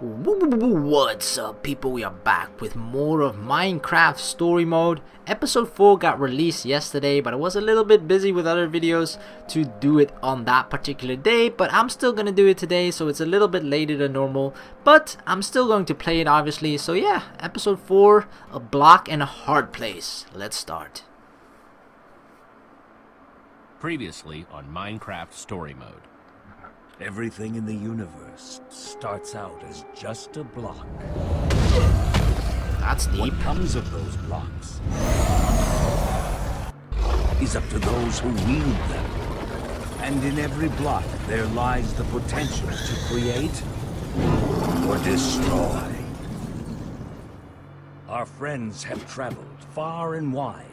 What's up, people? We are back with more of Minecraft Story Mode. Episode 4 got released yesterday, but I was a little bit busy with other videos to do it on that particular day, but I'm still gonna do it today, so it's a little bit later than normal, but I'm still going to play it obviously. So yeah, episode 4, a block and a hard place. Let's start. Previously on Minecraft Story Mode. Everything in the universe starts out as just a block. That's deep. What comes of those blocks is up to those who wield them. And in every block there lies the potential to create or destroy. Our friends have traveled far and wide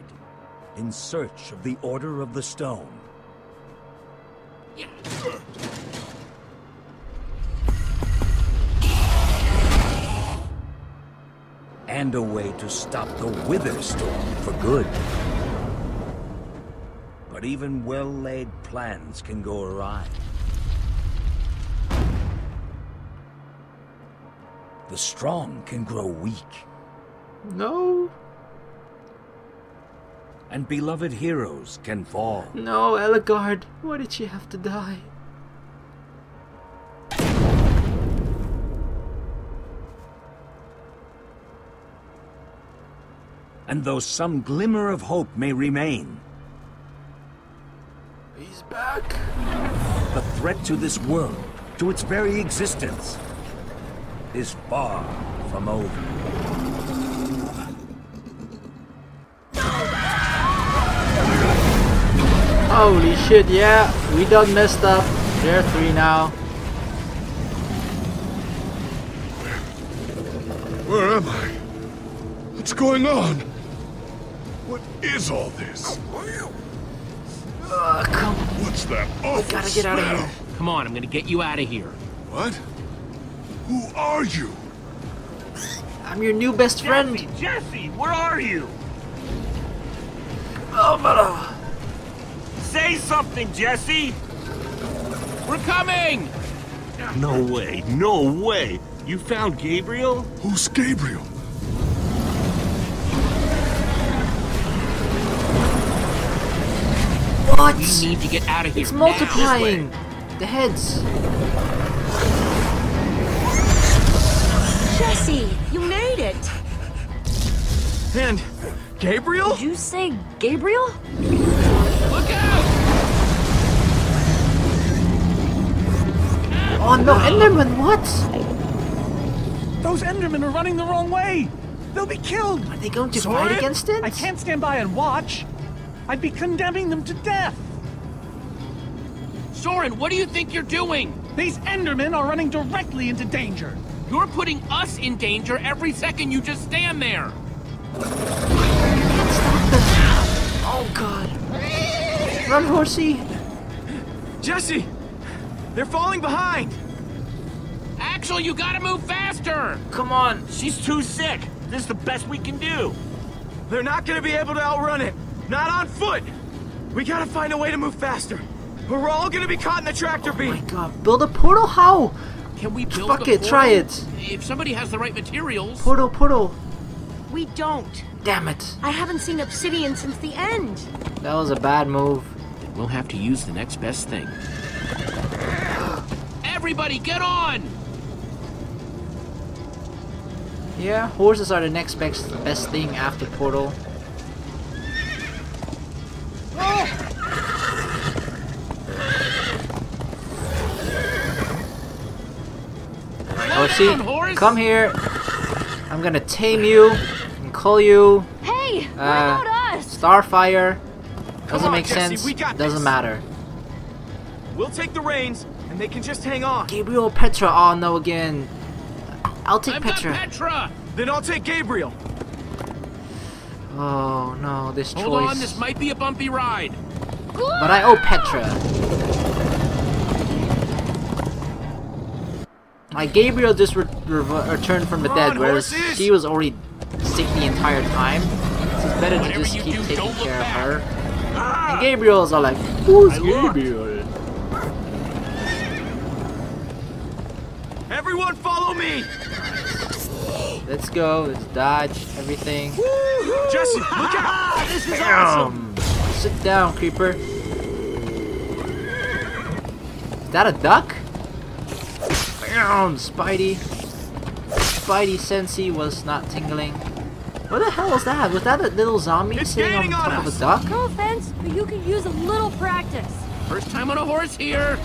in search of the Order of the Stone. And a way to stop the Wither Storm for good. But even well-laid plans can go awry. The strong can grow weak. No. And beloved heroes can fall. No, Ellegaard. Why did she have to die? And though some glimmer of hope may remain, He's back. the threat to this world, to its very existence, is far from over. Holy shit, yeah, we done messed up. They're 3 now. Where am I? What's going on? What is all this? Come. What's that awful We gotta get out of smell? here. Come on, I'm gonna get you out of here. What? Who are you? I'm your new best friend. Jesse, where are you? Oh, but Say something, Jesse! We're coming! No way, no way! You found Gabriel? Who's Gabriel? what? We need to get out of here. It's now. multiplying. The heads. Jesse, you made it! And Gabriel? Did you say Gabriel? Look out! Oh no, Enderman, what? Those Endermen are running the wrong way! They'll be killed! Are they going to Soren? fight against it? I can't stand by and watch! I'd be condemning them to death! Soren, what do you think you're doing? These Endermen are running directly into danger! You're putting us in danger every second you just stand there. Oh god. Run, horsey. Jesse! They're falling behind! Axel, you gotta move faster! Come on. She's too sick! This is the best we can do! They're not gonna be able to outrun it! Not on foot! We gotta find a way to move faster! Or we're all gonna be caught in the tractor Oh my beam! god. Build a portal? How? Can we build Fuck a it, try portal? it. If somebody has the right materials. Portal. We don't. Damn it. I haven't seen obsidian since the end. That was a bad move. Then we'll have to use the next best thing. Everybody, get on! Yeah, horses are the next best thing after portal. Horsey, horse. come here. I'm gonna tame you and call you Hey, what about us? Starfire. Doesn't on, make Jesse, sense. we got Doesn't this. matter. We'll take the reins, and they can just hang on. Gabriel, Petra. Oh no, again. I'll take I've Petra. got Petra! Then I'll take Gabriel. Oh no, this Hold choice. on, this might be a bumpy ride. But I owe Petra. My Gabriel just returned from the Come dead, on, whereas horses! she was already sick the entire time. So it's better to Whatever just you keep do, taking don't look care of back. her. And Gabriel's all like, who's I looked. Gabriel? Everyone follow me! Let's go. Let's dodge everything. Jesse, look out! This is awesome! Sit down, creeper. Is that a duck? Bam! Spidey. Spidey Sensei was not tingling. What the hell was that? Was that a little zombie sitting on top of a duck? No offense, but you could use a little practice. First time on a horse here.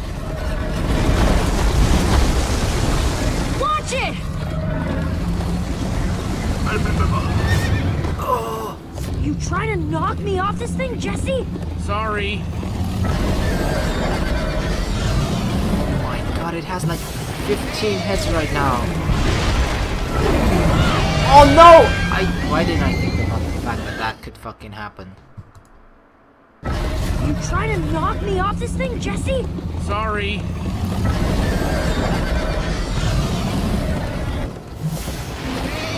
Watch it! You trying to knock me off this thing, Jesse? Sorry. Oh my god, it has like 15 heads right now. Oh no! Why didn't I think about the fact that that could fucking happen? You trying to knock me off this thing, Jesse? Sorry.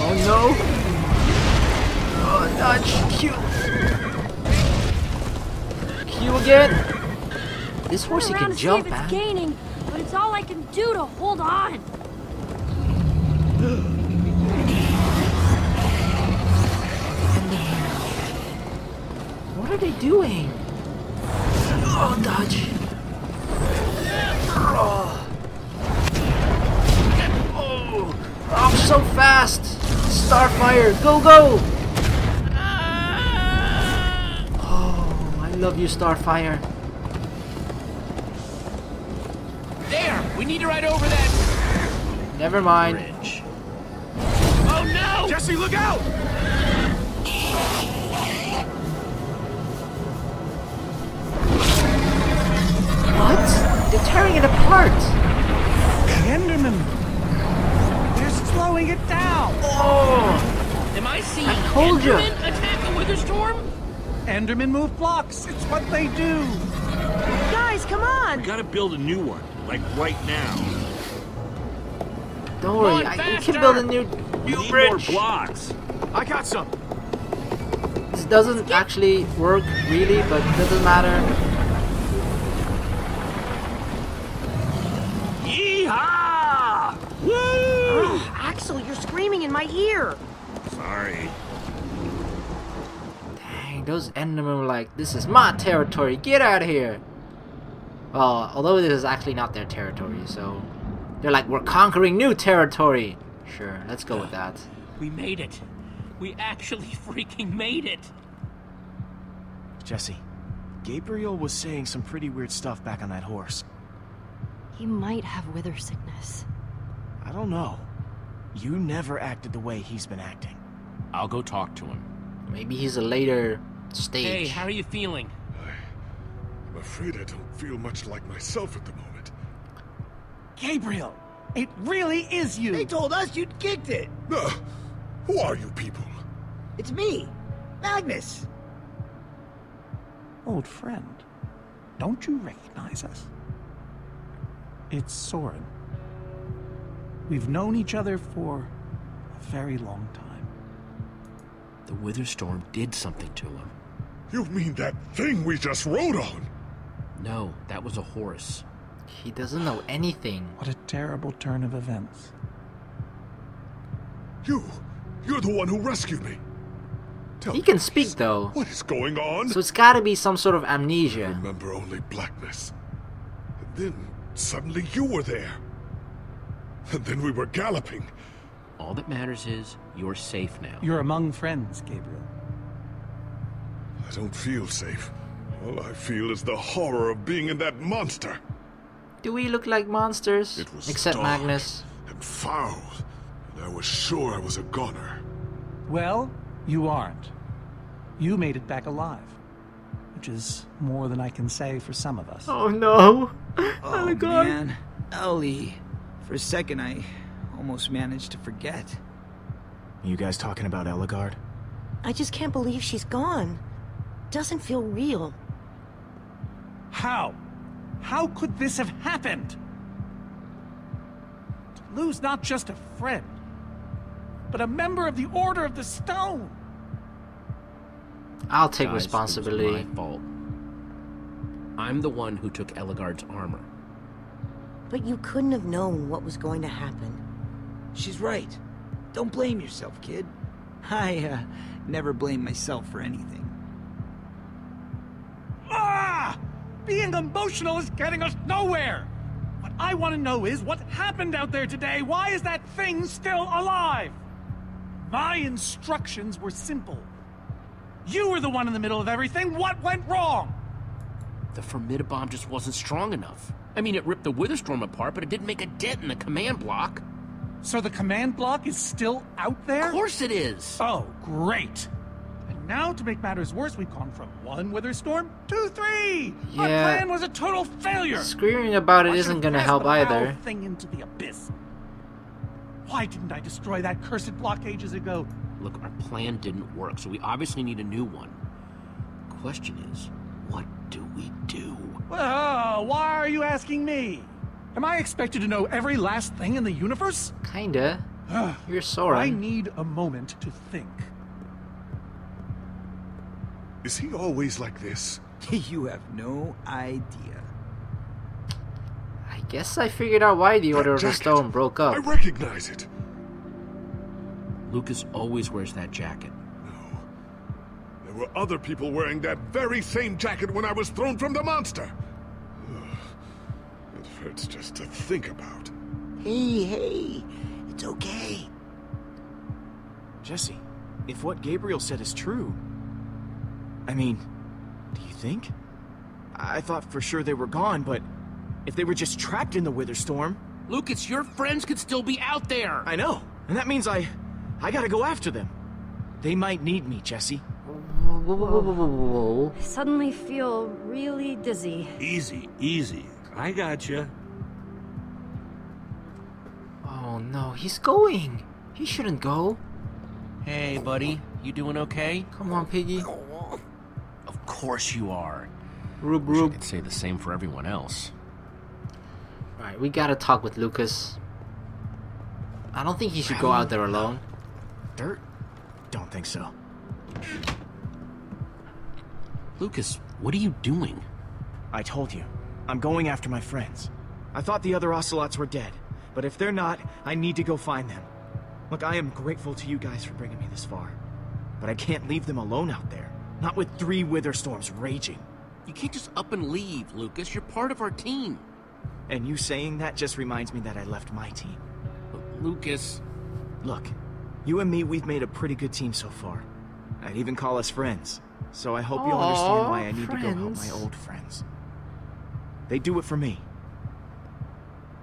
Oh no! Oh, dodge! Q! Q again! This horse he can jump, man. man. It's gaining, but it's all I can do to hold on. What are they doing? Oh, dodge! Oh, I'm so fast! Starfire, go go! Oh, I love you, Starfire. There! We need to ride over that Never mind. bridge. Oh no! Jesse, look out! What? They're tearing it apart! Enderman! They're slowing it down! Oh! Am I seeing I told you. Enderman attack a Witherstorm? Endermen move blocks. It's what they do. Guys, come on! We gotta build a new one, like right now. Don't worry, on, we faster! can build a new We need bridge. more blocks. I got some. This doesn't actually work, really, but it doesn't matter. Yeehaw! Woo! Axel, you're screaming in my ear. Sorry. Dang, those Endermen were like, this is my territory, get out of here! Well, although this is actually not their territory, so... They're like, we're conquering new territory! Sure, let's go with that. We made it. We actually freaking made it. Jesse, Gabriel was saying some pretty weird stuff back on that horse. He might have wither sickness. I don't know. You never acted the way he's been acting. I'll go talk to him. Maybe he's a later stage. Hey, how are you feeling? I'm afraid I don't feel much like myself at the moment. Gabriel, it really is you. They told us you'd kicked it. Who are you people? It's me, Magnus. Old friend, don't you recognize us? It's Soren. We've known each other for a very long time. The Witherstorm did something to him. You mean that thing we just rode on? No, that was a horse. He doesn't know anything. What a terrible turn of events. You're the one who rescued me. Tell He me, can speak please, though. What is going on? So it's gotta be some sort of I amnesia. remember only blackness. And then suddenly you were there. And then we were galloping. All that matters is you're safe now. You're among friends, Gabriel. I don't feel safe. All I feel is the horror of being in that monster. Do we look like monsters? It was Except dark Magnus. and foul. And I was sure I was a goner. Well, you aren't. You made it back alive. Which is more than I can say for some of us. Oh no! Oh man, Ellie. For a second, I almost managed to forget. You guys talking about Ellegard? I just can't believe she's gone. Doesn't feel real. How? How could this have happened? To lose not just a friend, but a member of the Order of the Stone. I'll take Guys, responsibility. It was my fault. I'm the one who took Ellegard's armor. But you couldn't have known what was going to happen. She's right. Don't blame yourself, kid. I, never blame myself for anything. Ah! Being emotional is getting us nowhere! What I want to know is what happened out there today. Why is that thing still alive? My instructions were simple. You were the one in the middle of everything. What went wrong? The Formidabomb just wasn't strong enough. I mean, it ripped the Witherstorm apart, but it didn't make a dent in the command block. So the command block is still out there? Of course it is! Oh, great. And now, to make matters worse, we've gone from 1 Witherstorm to 3! Yeah. Our plan was a total failure! Screaming about it I isn't should've gonna cast help the foul either. thing into the abyss. Why didn't I destroy that cursed block ages ago? Look, our plan didn't work, so we obviously need a new one. Question is, what do we do? Well, why are you asking me? Am I expected to know every last thing in the universe? Kinda. You're I Soren. need a moment to think. Is he always like this? You have no idea. I guess I figured out why the Order of the jacket. Stone broke I up. recognize it. Lucas always wears that jacket. No. There were other people wearing that very same jacket when I was thrown from the monster. Ugh. It hurts just to think about. Hey, it's okay. Jesse, if what Gabriel said is true... I mean, do you think? I thought for sure they were gone, but if they were just trapped in the Witherstorm... Lucas, your friends could still be out there! I know, and that means I gotta go after them. They might need me, Jesse. Whoa, whoa, whoa, whoa, whoa. I suddenly feel really dizzy. Easy, easy. I gotcha. Oh no, he's going. He shouldn't go. Hey, buddy, you doing okay? Come on, Piggy. Of course you are. Rube, Wish I Rube. could say the same for everyone else. Alright, we gotta talk with Lucas. I don't think he should go out there alone. Dirt? Don't think so. Lucas, what are you doing? I told you, I'm going after my friends. I thought the other Ocelots were dead, but if they're not, I need to go find them. Look, I am grateful to you guys for bringing me this far, but I can't leave them alone out there. Not with 3 Witherstorms raging. You can't just up and leave, Lucas. You're part of our team. And you saying that just reminds me that I left my team. But Lucas... Look, you and me, we've made a pretty good team so far. I'd even call us friends. So I hope you'll understand why I need to go help my old friends. They do it for me.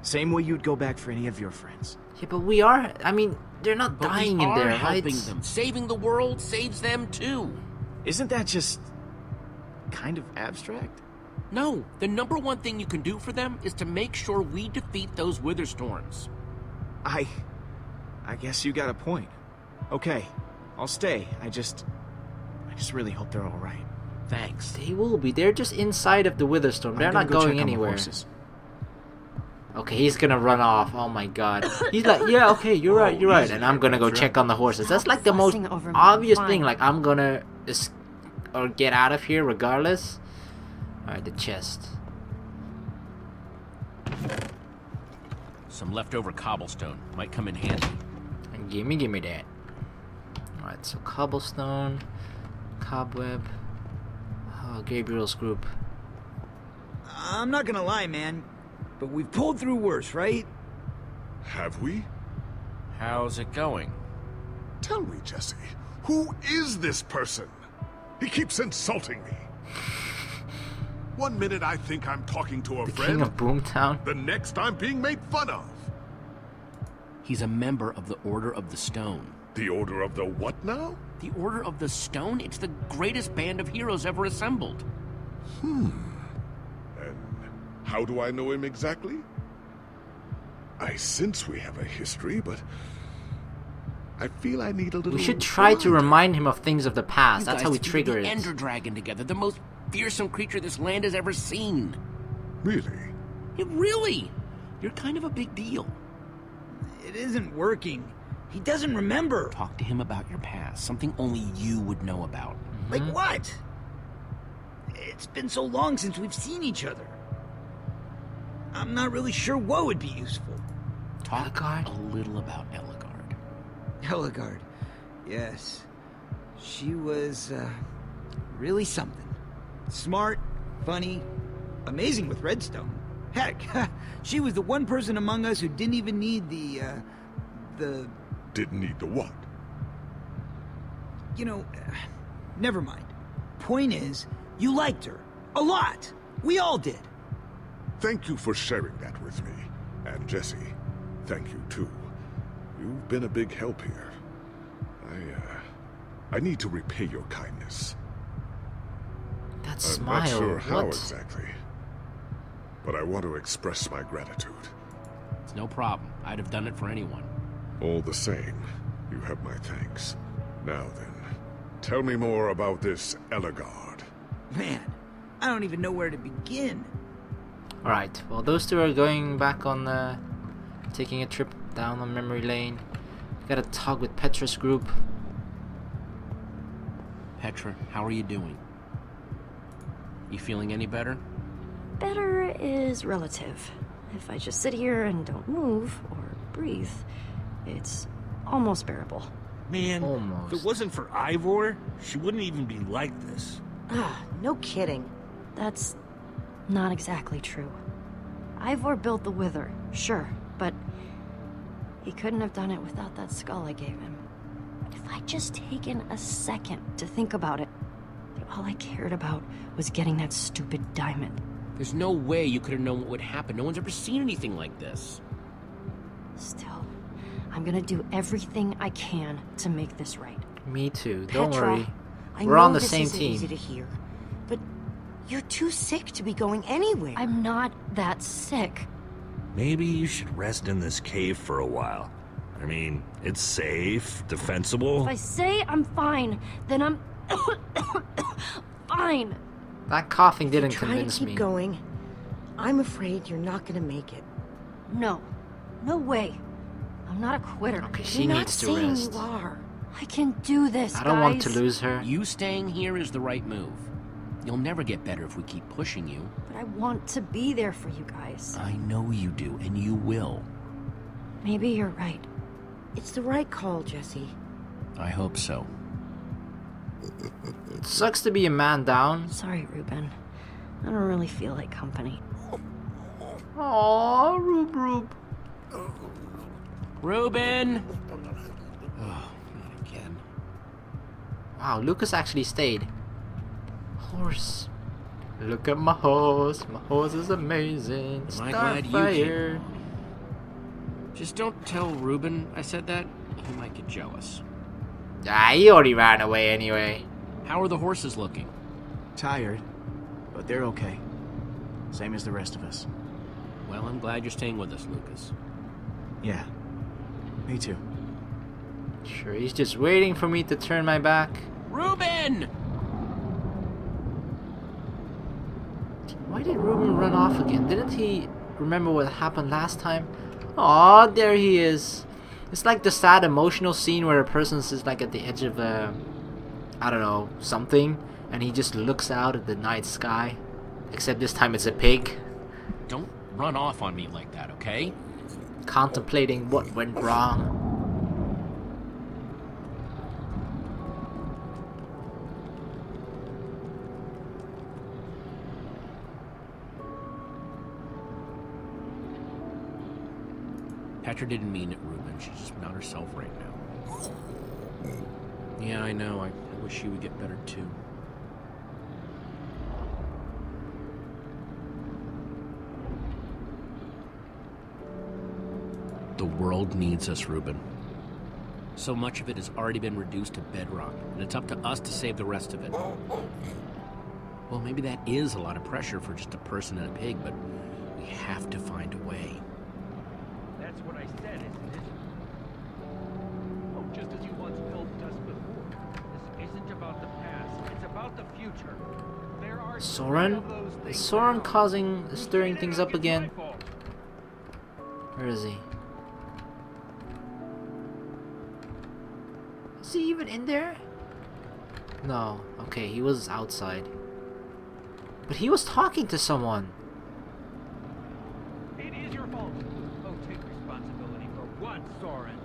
Same way you'd go back for any of your friends. Yeah, but we are. I mean, they're not But dying we in are there, helping right? them. Saving the world saves them too. Isn't that just kind of abstract? No, the number one thing you can do for them is to make sure we defeat those Witherstorms. I guess you got a point. Okay, I'll stay. I just really hope they're all right. Thanks. They will be. They're just inside of the Witherstorm. They're I'm gonna not go check going on the anywhere. horses. Okay, he's gonna run off. Oh my god. He's like, yeah, okay, you're right, you're right. And I'm gonna go check on the horses. That's like the most Fussing over my obvious wine. thing. Like, I'm gonna or get out of here regardless. Alright, the chest. Some leftover cobblestone might come in handy. And gimme that. Alright, so cobblestone, cobweb. Oh, Gabriel's group. I'm not gonna lie, man, but we've pulled through worse, right? Have we? How's it going? Tell me, Jesse, who is this person? He keeps insulting me. One minute I think I'm talking to a The friend. king of Boomtown. The next I'm being made fun of. He's a member of the Order of the Stone. The Order of the what now? The Order of the Stone? It's the greatest band of heroes ever assembled. And how do I know him exactly? I sense we have a history, but I feel I need a little... We should try to remind him of things of the past. You That's guys how we defeated trigger the it. Ender Dragon together, the most fearsome creature this land has ever seen. Really? Yeah, really? You're kind of a big deal. It isn't working. He doesn't remember. Talk to him about your past, something only you would know about. Like what? It's been so long since we've seen each other. I'm not really sure what would be useful. Talk Ellegard? a little about Ellegard. Ellegard. Yes. She was, really something. Smart, funny, amazing with Redstone. Heck, she was the one person among us who didn't even need the... Didn't need the what? You know, never mind. Point is, you liked her. A lot. We all did. Thank you for sharing that with me. And Jesse, thank you too. You've been a big help here. I need to repay your kindness. That I'm smile. not sure how What? exactly, but I want to express my gratitude. It's no problem. I'd have done it for anyone. All the same, you have my thanks. Now then, tell me more about this Ellegard. Man, I don't even know where to begin. Alright, well those two are going back on taking a trip down on memory lane. Gotta talk with Petra's group. Petra, how are you doing? You feeling any better? Better is relative. If I just sit here and don't move or breathe, it's almost bearable. Man, Almost. if it wasn't for Ivor, she wouldn't even be like this. Ah, no kidding. That's not exactly true. Ivor built the Wither, sure, but he couldn't have done it without that skull I gave him. If I'd just taken a second to think about it, all I cared about was getting that stupid diamond. There's no way you could have known what would happen. No one's ever seen anything like this. Still, I'm gonna do everything I can to make this right. Me too, don't Petra, worry. I We're know on the this same isn't team. easy to hear, but you're too sick to be going anywhere. I'm not that sick. Maybe you should rest in this cave for a while. I mean, it's safe, defensible. If I say I'm fine, then I'm fine. That coughing didn't Try convince to keep me. going. I'm afraid you're not gonna make it. No, no way. I'm not a quitter. Okay, she You're not needs to saying rest. you are. I can do this, I don't want to guys. lose her. You staying here is the right move. You'll never get better if we keep pushing you. But I want to be there for you guys. I know you do, and you will. Maybe you're right. It's the right call, Jesse. I hope so. It sucks to be a man down. Sorry, Reuben. I don't really feel like company. Aww, Rube. Reuben! Oh, not again. Wow, Lucas actually stayed. Horse. Look at my horse. My horse is amazing. Am I glad you came? Starfire. Just don't tell Reuben I said that. He might get jealous. Ah, he already ran away anyway. How are the horses looking? Tired, but they're okay. Same as the rest of us. Well, I'm glad you're staying with us, Lucas. Yeah, me too. Sure, he's just waiting for me to turn my back. Reuben! Why did Reuben run off again? Didn't he remember what happened last time? Aw, there he is. It's like the sad emotional scene where a person is like at the edge of a, I don't know, something, and he just looks out at the night sky. Except this time it's a pig. Don't run off on me like that, okay? Contemplating what went wrong. Petra didn't mean it, Reuben. She's just not herself right now. Yeah, I know. I wish she would get better, too. The world needs us, Reuben. So much of it has already been reduced to bedrock, and it's up to us to save the rest of it. Well, maybe that is a lot of pressure for just a person and a pig, but we have to find a way. That's what I said, isn't it? Oh, just as you once told us before. This isn't about the past, it's about the future. There are Soren? Is Soren stirring things up again? Where is he? Is he even in there? No. Okay, he was outside. But he was talking to someone. It is your fault. Oh, take responsibility for what, Soren?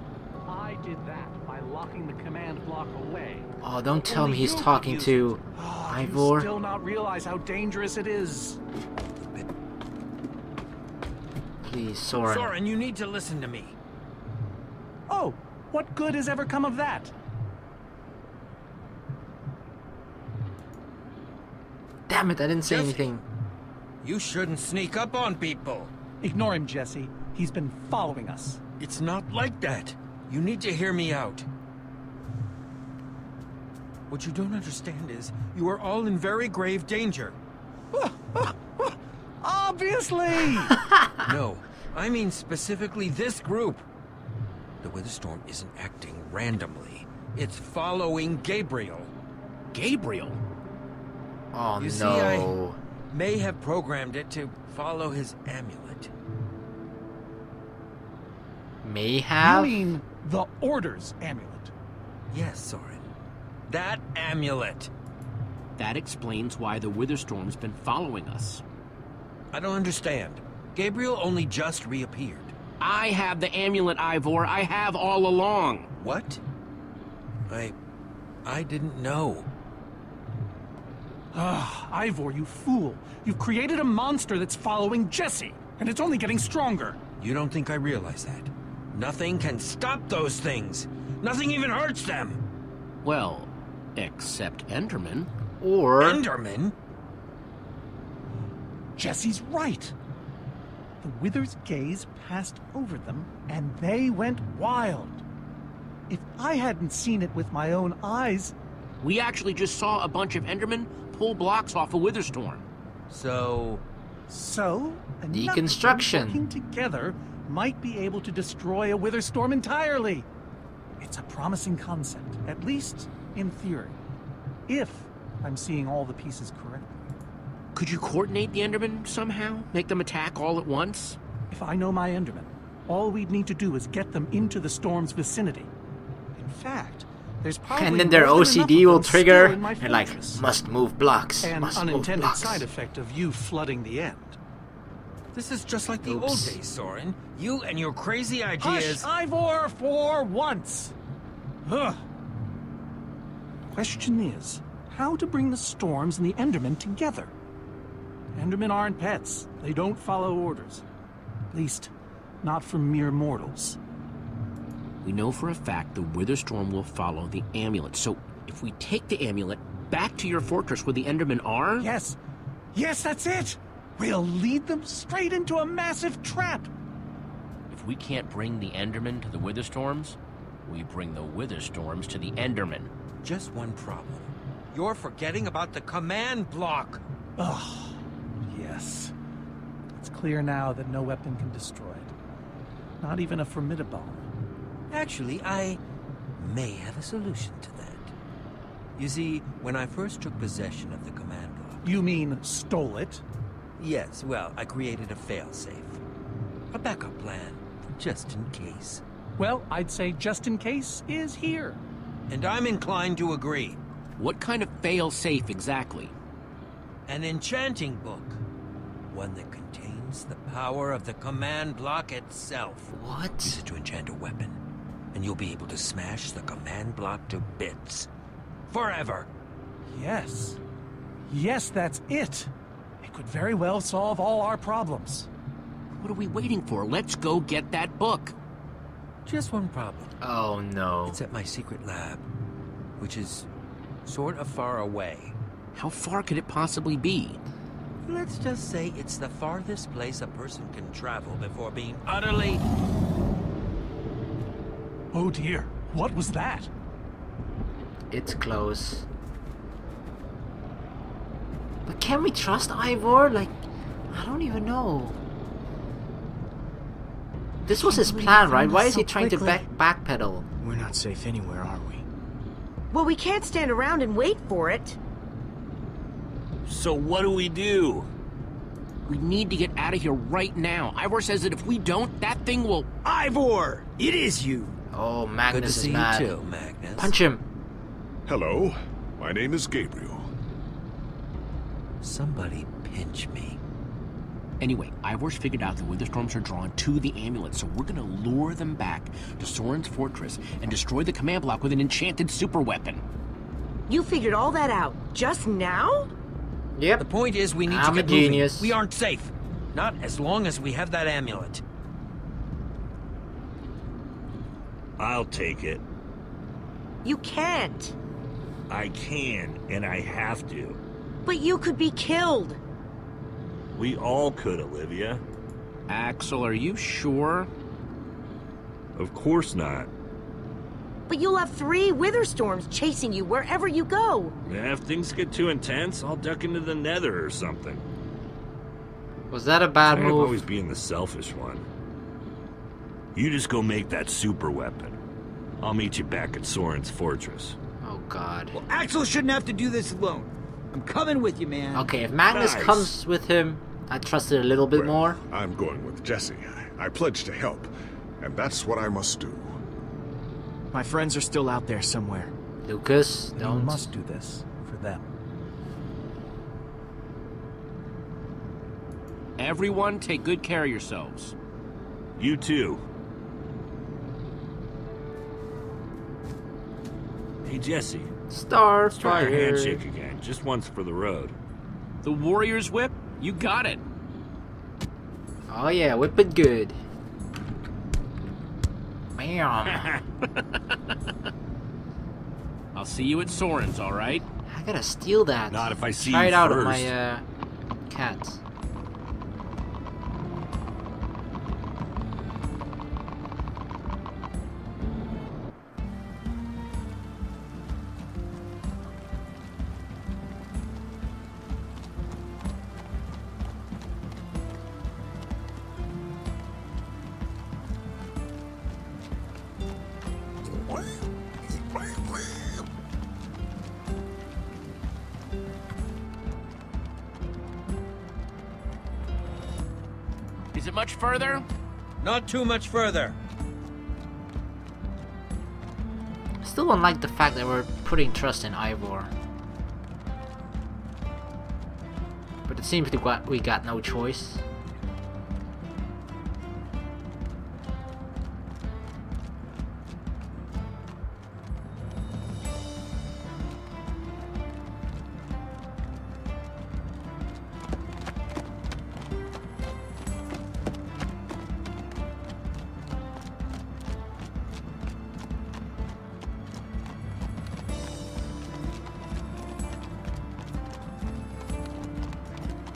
I did that by locking the command block away. Oh, don't tell me Only he's you talking could to use it. Ivor. You still not realize how dangerous it is. Please, Soren. Soren, you need to listen to me. Oh, what good has ever come of that? Damn it, I didn't say Jesse. anything. You shouldn't sneak up on people. Ignore him, Jesse. He's been following us. It's not like that. You need to hear me out. What you don't understand is you are all in very grave danger. Obviously! No, I mean specifically this group. The Witherstorm isn't acting randomly. It's following Gabriel. Gabriel? Oh You no. see, I may have programmed it to follow his amulet. May have? You mean the Order's amulet? Yes, Soren. That amulet. That explains why the Witherstorm's been following us. I don't understand. Gabriel only just reappeared. I have the amulet, Ivor. I have all along. What? I didn't know. Ah, Ivor, you fool. You've created a monster that's following Jesse, and it's only getting stronger. You don't think I realize that? Nothing can stop those things. Nothing even hurts them. Well, except Enderman. Or... Enderman? Jesse's right. The Wither's gaze passed over them, and they went wild. If I hadn't seen it with my own eyes... We actually just saw a bunch of Endermen pull blocks off a Witherstorm. So, enough Deconstruction. of them working together might be able to destroy a Witherstorm entirely. It's a promising concept, at least in theory. If I'm seeing all the pieces correctly. could you coordinate the Endermen somehow? Make them attack all at once? If I know my Endermen, all we'd need to do is get them into the storm's vicinity. In fact, there's probably And then their more than enough OCD of will them trigger, still in my and like, fortress. must move blocks, An must move unintended blocks. side effect of you flooding the end. This is just like the Oops. old days, Soren. You and your crazy ideas... Hush, Ivor, for once! Ugh. Question is, how to bring the storms and the Endermen together? Endermen aren't pets. They don't follow orders. At least, not from mere mortals. We know for a fact the Witherstorm will follow the amulet. So, if we take the amulet back to your fortress where the Endermen are... Yes! Yes, that's it! We'll lead them straight into a massive trap! If we can't bring the Endermen to the Witherstorms, we bring the Witherstorms to the Endermen. Just one problem. You're forgetting about the command block! Ugh. Yes. It's clear now that no weapon can destroy it. Not even a formidable. Actually, I may have a solution to that. You see, when I first took possession of the command block... You mean stole it? Yes, well, I created a failsafe. A backup plan, just in case. Well, I'd say just in case is here. And I'm inclined to agree. What kind of failsafe exactly? An enchanting book. One that contains the power of the command block itself. What? Use it to enchant a weapon, and you'll be able to smash the command block to bits. Forever. Yes. Yes, that's it. It could very well solve all our problems. What are we waiting for? Let's go get that book. Just one problem. Oh no. It's at my secret lab, which is sort of far away. How far could it possibly be? Let's just say it's the farthest place a person can travel before being utterly... Oh dear, what was that? It's close. But can we trust Ivor? Like, I don't even know. This was his plan, right? Why is he trying to backpedal? We're not safe anywhere, are we? Well, we can't stand around and wait for it. So what do? We need to get out of here right now. Ivor says that if we don't, that thing will... Ivor! It is you! Oh, Good to Magnus see is mad. you too, Magnus. Punch him. Hello, my name is Gabriel. Somebody pinch me. Anyway, Ivor's figured out the wither storms are drawn to the amulet, so we're gonna lure them back to Soren's fortress and destroy the command block with an enchanted super weapon. You figured all that out just now? Yep. The point is we need I'm to a get moving. genius. We aren't safe. Not as long as we have that amulet. I'll take it. You can't. I can, and I have to. But you could be killed. We all could, Olivia. Axel, are you sure? Of course not. But you'll have 3 wither storms chasing you wherever you go. If things get too intense, I'll duck into the Nether or something. Was that a bad I'm move? always being the selfish one. You just go make that super weapon. I'll meet you back at Soren's fortress. Oh god. Well, Axel shouldn't have to do this alone. I'm coming with you, man. Okay, if Magnus Nice. comes with him, I trust it a little bit Well, more. I'm going with Jesse. I pledged to help, and that's what I must do. My friends are still out there somewhere. Lucas, You don't. must do this for them. Everyone, take good care of yourselves. You too. Hey, Jesse. Let's try our Starfire. handshake again, just once for the road. The Warrior's Whip? You got it. Oh yeah, whip it good. Bam. I'll see you at Soren's, all right? I gotta steal that. Not if I see Try you it out on first. my cats. Is it much further? Not too much further. Still don't like the fact that we're putting trust in Ivor. But it seems we got no choice.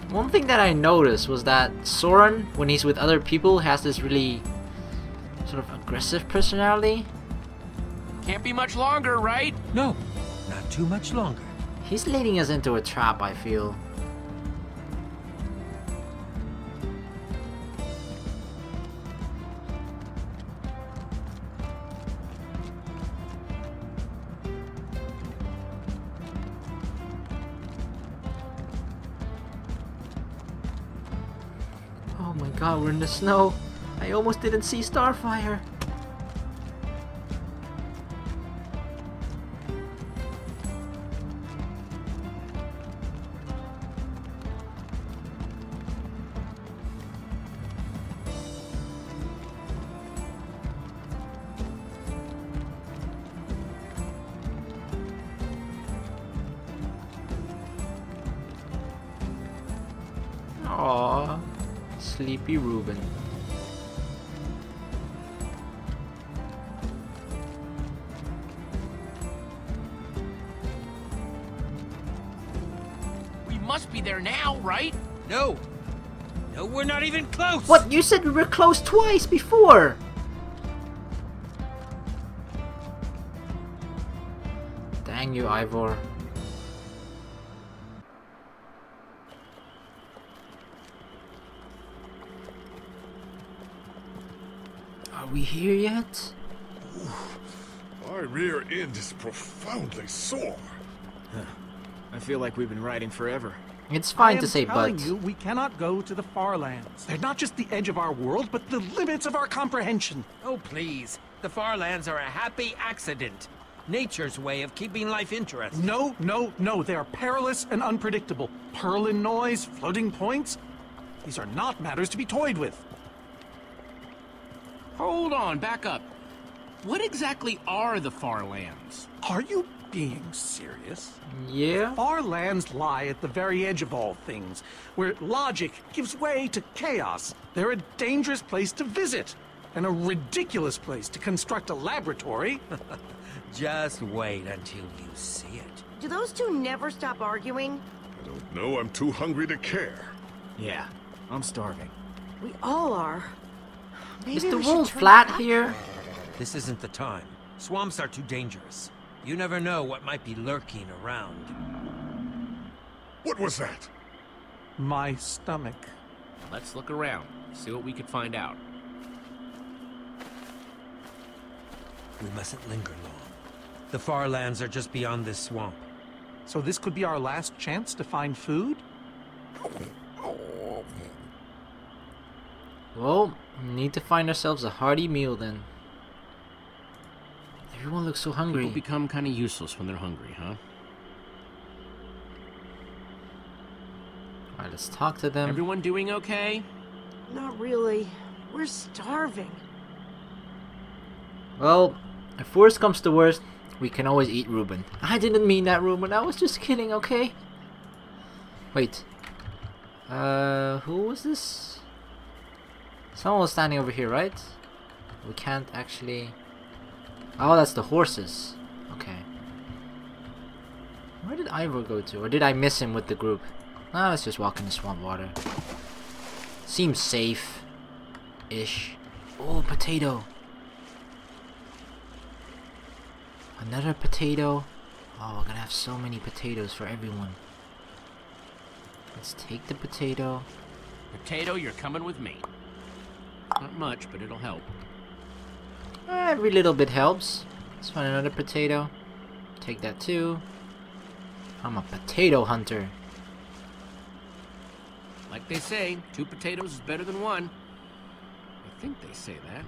One thing that I noticed was that Soren, when he's with other people, has this really sort of aggressive personality. Can't be much longer, right? No, not too much longer. He's leading us into a trap, I feel. Oh my god, we're in the snow. I almost didn't see Starfire. Aww, sleepy Reuben. We must be there now, right? No. No, we're not even close. What? You said we were close twice before! Dang you, Ivor. Are we here yet? My rear end is profoundly sore. I feel like we've been riding forever. It's fine I to am say telling but. you, we cannot go to the far lands. They're not just the edge of our world, but the limits of our comprehension. Oh, please. The far lands are a happy accident. Nature's way of keeping life interesting. No, no, no. They are perilous and unpredictable. Purling noise, floating points. These are not matters to be toyed with. Hold on, back up. What exactly are the Far Lands? Are you being serious? Yeah. Far lands lie at the very edge of all things, where logic gives way to chaos. They're a dangerous place to visit, and a ridiculous place to construct a laboratory. Just wait until you see it. Do those two never stop arguing? I don't know, I'm too hungry to care. Yeah, I'm starving. We all are. Maybe Is the we should world turn flat back? here? This isn't the time. Swamps are too dangerous. You never know what might be lurking around. What was that? My stomach. Let's look around, see what we could find out. We mustn't linger long. The Far Lands are just beyond this swamp. So this could be our last chance to find food? Well, we need to find ourselves a hearty meal then. Everyone looks so hungry. People become kind of useless when they're hungry, huh? Alright, let's talk to them. Everyone doing okay? Not really. We're starving. Well, if worst comes to worst, we can always eat Reuben. I didn't mean that, Reuben. I was just kidding, okay? Wait. Who was this? Someone was standing over here, right? We can't actually... Oh, that's the horses. Okay. Where did Ivor go to? Or did I miss him with the group? Ah, let's just walk in the swamp water. Seems safe-ish. Oh, potato. Another potato. Oh, we're gonna have so many potatoes for everyone. Let's take the potato. Potato, you're coming with me. Not much, but it'll help. Every little bit helps. Let's find another potato. Take that too. I'm a potato hunter. Like they say, 2 potatoes is better than 1. I think they say that.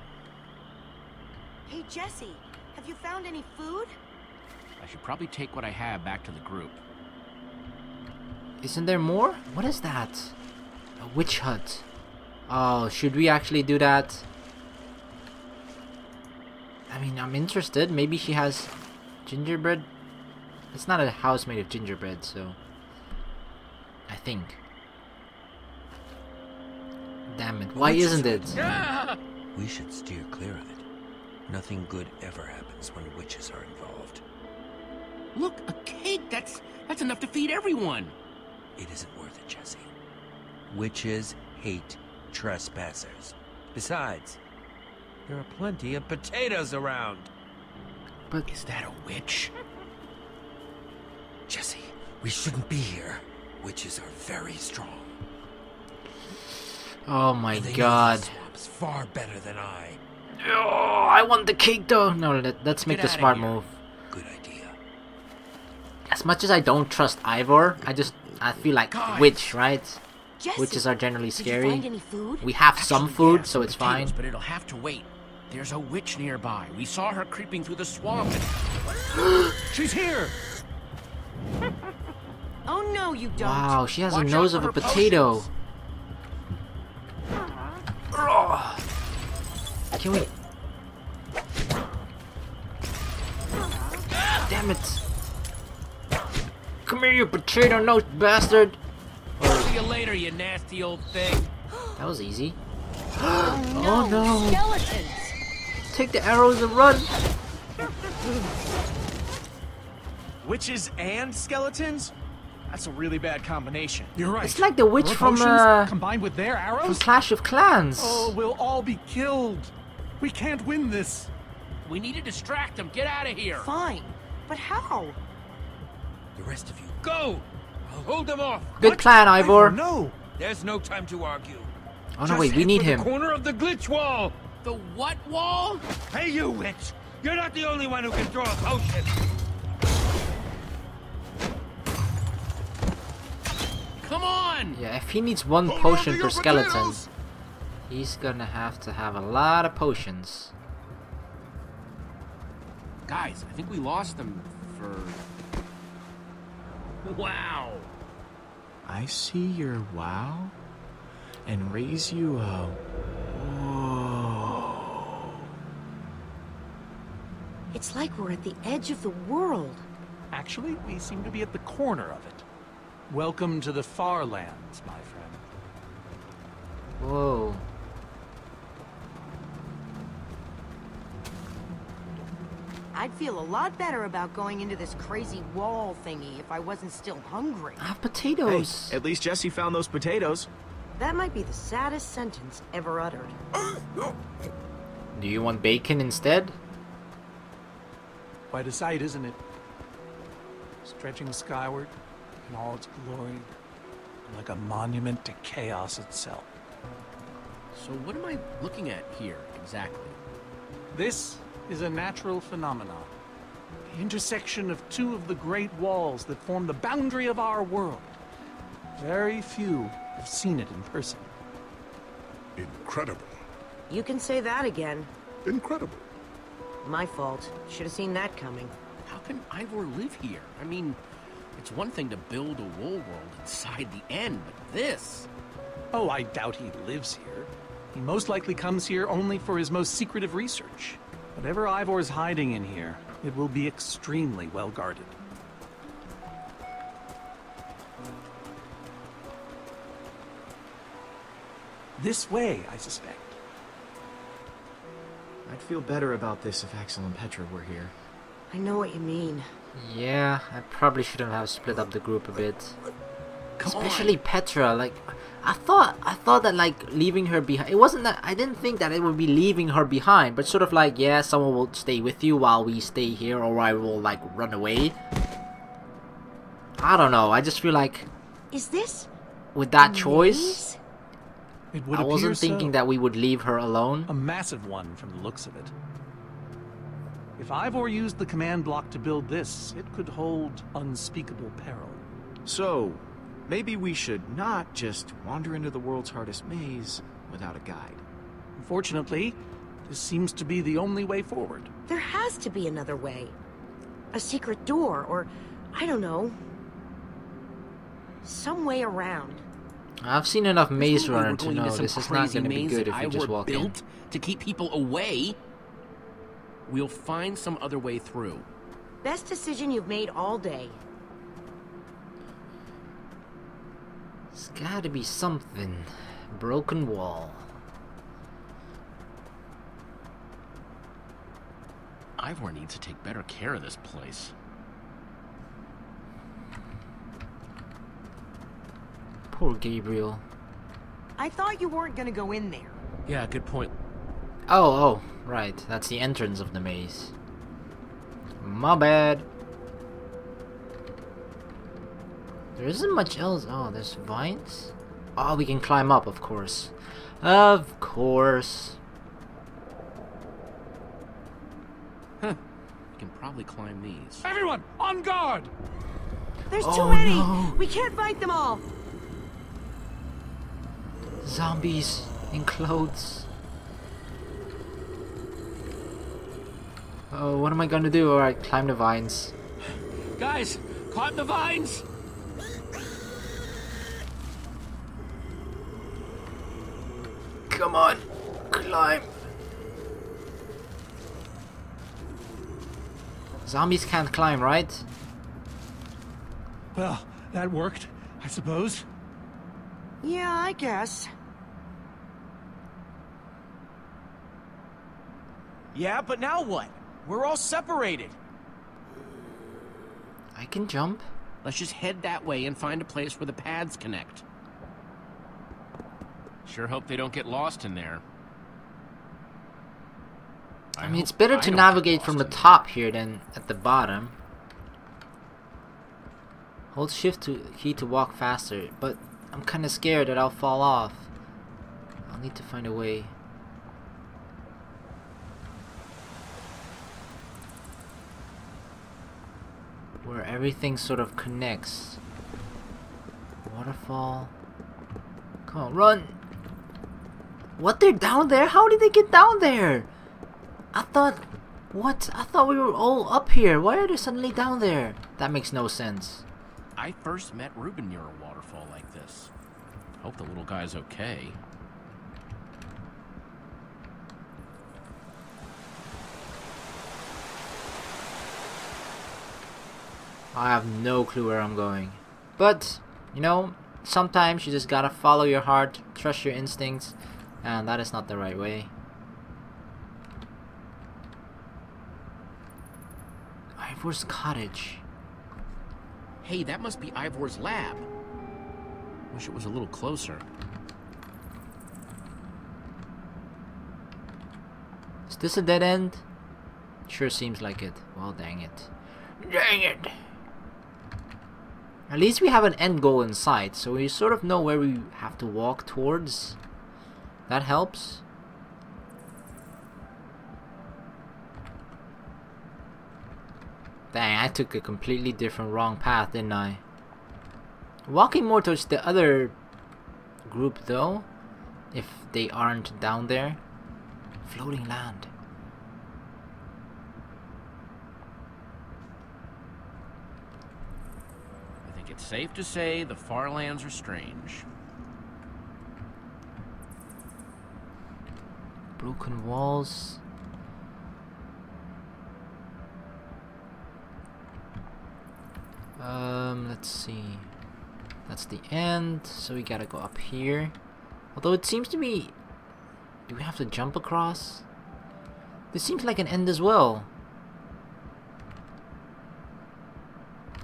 Hey, Jesse, have you found any food? I should probably take what I have back to the group. Isn't there more? What is that? A witch hut. Oh, should we actually do that? I mean, I'm interested. Maybe she has gingerbread. It's not a house made of gingerbread, so... I think. Damn it. Why isn't it? We should steer clear of it. Nothing good ever happens when witches are involved. Look, a cake! That's enough to feed everyone! It isn't worth it, Jesse. Witches hate trespassers. Besides, there are plenty of potatoes around. But is that a witch? Jesse, we shouldn't be here. Witches are very strong. oh my They know god. the swamps far better than I. Oh, I want the cake though. No, let's make the outta smart here. move. Good idea. As much as I don't trust Ivor, I feel like Guys. witch, right? Jesse, Witches are generally did you scary. find any food? We have some Actually, food, yeah, so it's fine. potatoes, but it'll have to wait. There's a witch nearby. We saw her creeping through the swamp. She's here! Oh no, you don't. Wow, she has Watch a nose out of for a her potato. potions. Ugh. Can we? Damn it! Come here, you potato nose bastard! See you later, you nasty old thing. That was easy. Oh no. Skeletons! Take the arrows and run! Witches and skeletons? That's a really bad combination. You're right. It's like the witch Our from potions, combined with their from arrows? Clash of Clans. Oh, we'll all be killed. We can't win this. We need to distract them. Get out of here. Fine, but how? The rest of you, go! I'll hold them off. Good plan, Ivor. No. There's no time to argue. Oh no, Just wait, we head need for him. The corner of the glitch wall. The what wall? Hey, you witch! You're not the only one who can throw a potion. Come on! Yeah, if he needs one Hold on potion to per your skeleton, potatoes! he's gonna have to have a lot of potions. Guys, I think we lost them for... Wow. I see your wow. and raise you up. It's like we're at the edge of the world. Actually, we seem to be at the corner of it. Welcome to the far lands, my friend. Whoa. I'd feel a lot better about going into this crazy wall thingy if I wasn't still hungry. I have potatoes. Hey, at least Jesse found those potatoes. That might be the saddest sentence ever uttered. Do you want bacon instead? Quite a sight, isn't it? Stretching skyward in all its glory, like a monument to chaos itself. So what am I looking at here, exactly? This is a natural phenomenon. The intersection of two of the great walls that form the boundary of our world. Very few have seen it in person. Incredible. You can say that again. Incredible. My fault. Should have seen that coming. How can Ivor live here? I mean, it's one thing to build a wool world inside the end, but this... Oh, I doubt he lives here. He most likely comes here only for his most secretive research. Whatever Ivor's hiding in here, it will be extremely well guarded. This way, I suspect. I'd feel better about this if Axel and Petra were here. I know what you mean. Yeah, I probably shouldn't have split up the group a bit. Come Especially Petra, like I thought that like leaving her behind, it wasn't that I didn't think that it would be leaving her behind, but sort of like, yeah, someone will stay with you while we stay here, or I will like run away. I don't know, I just feel like Is this with that choice, It would I appear wasn't thinking so. that we would leave her alone. A massive one from the looks of it. If Ivor used the command block to build this, it could hold unspeakable peril. So, maybe we should not just wander into the world's hardest maze without a guide. Unfortunately, this seems to be the only way forward. There has to be another way. A secret door, or I don't know. Some way around. I've seen enough Maze Presumably Runner we're to going into know some this is not crazy going to be maze good that if you just Ivor walk in. built to keep people away. We'll find some other way through. Best decision you've made all day. It's gotta be something. Broken wall. Ivor needs to take better care of this place. Poor Gabriel. I thought you weren't gonna go in there. Yeah, good point. Oh, right. That's the entrance of the maze. My bad. There isn't much else. Oh, there's vines? Oh, we can climb up, of course. Of course. Huh. We can probably climb these. Everyone, on guard! There's Oh, too many! no. We can't fight them all! Zombies in clothes. Oh, what am I gonna do? Alright, climb the vines. Guys, climb the vines! Come on, climb. Zombies can't climb, right? Well, that worked, I suppose. Yeah, I guess. Yeah, but now what? We're all separated. I can jump. Let's just head that way and find a place where the paths connect. Sure hope they don't get lost in there. I mean, it's better hope I to don't navigate get from lost the in there. top here than at the bottom. Hold shift key to walk faster, but I'm kind of scared that I'll fall off. I'll need to find a way. Where everything sort of connects. Waterfall. Come on, run! What? They're down there? How did they get down there? I thought... What? I thought we were all up here. Why are they suddenly down there? That makes no sense. I first met Reuben near a waterfall like this. Hope the little guy's okay. I have no clue where I'm going. But, you know, sometimes you just gotta follow your heart, trust your instincts, and that is not the right way. Ivor's cottage. Hey, that must be Ivor's lab. Wish it was a little closer. Is this a dead end? Sure seems like it. Well, dang it. Dang it! At least we have an end goal in sight, so we sort of know where we have to walk towards. That helps. Dang, I took a completely different wrong path, didn't I? Walking more towards the other group though, if they aren't down there. Floating land. I think it's safe to say the far lands are strange. Broken walls. Let's see. That's the end, so we gotta go up here. Although it seems to be... Do we have to jump across? This seems like an end as well.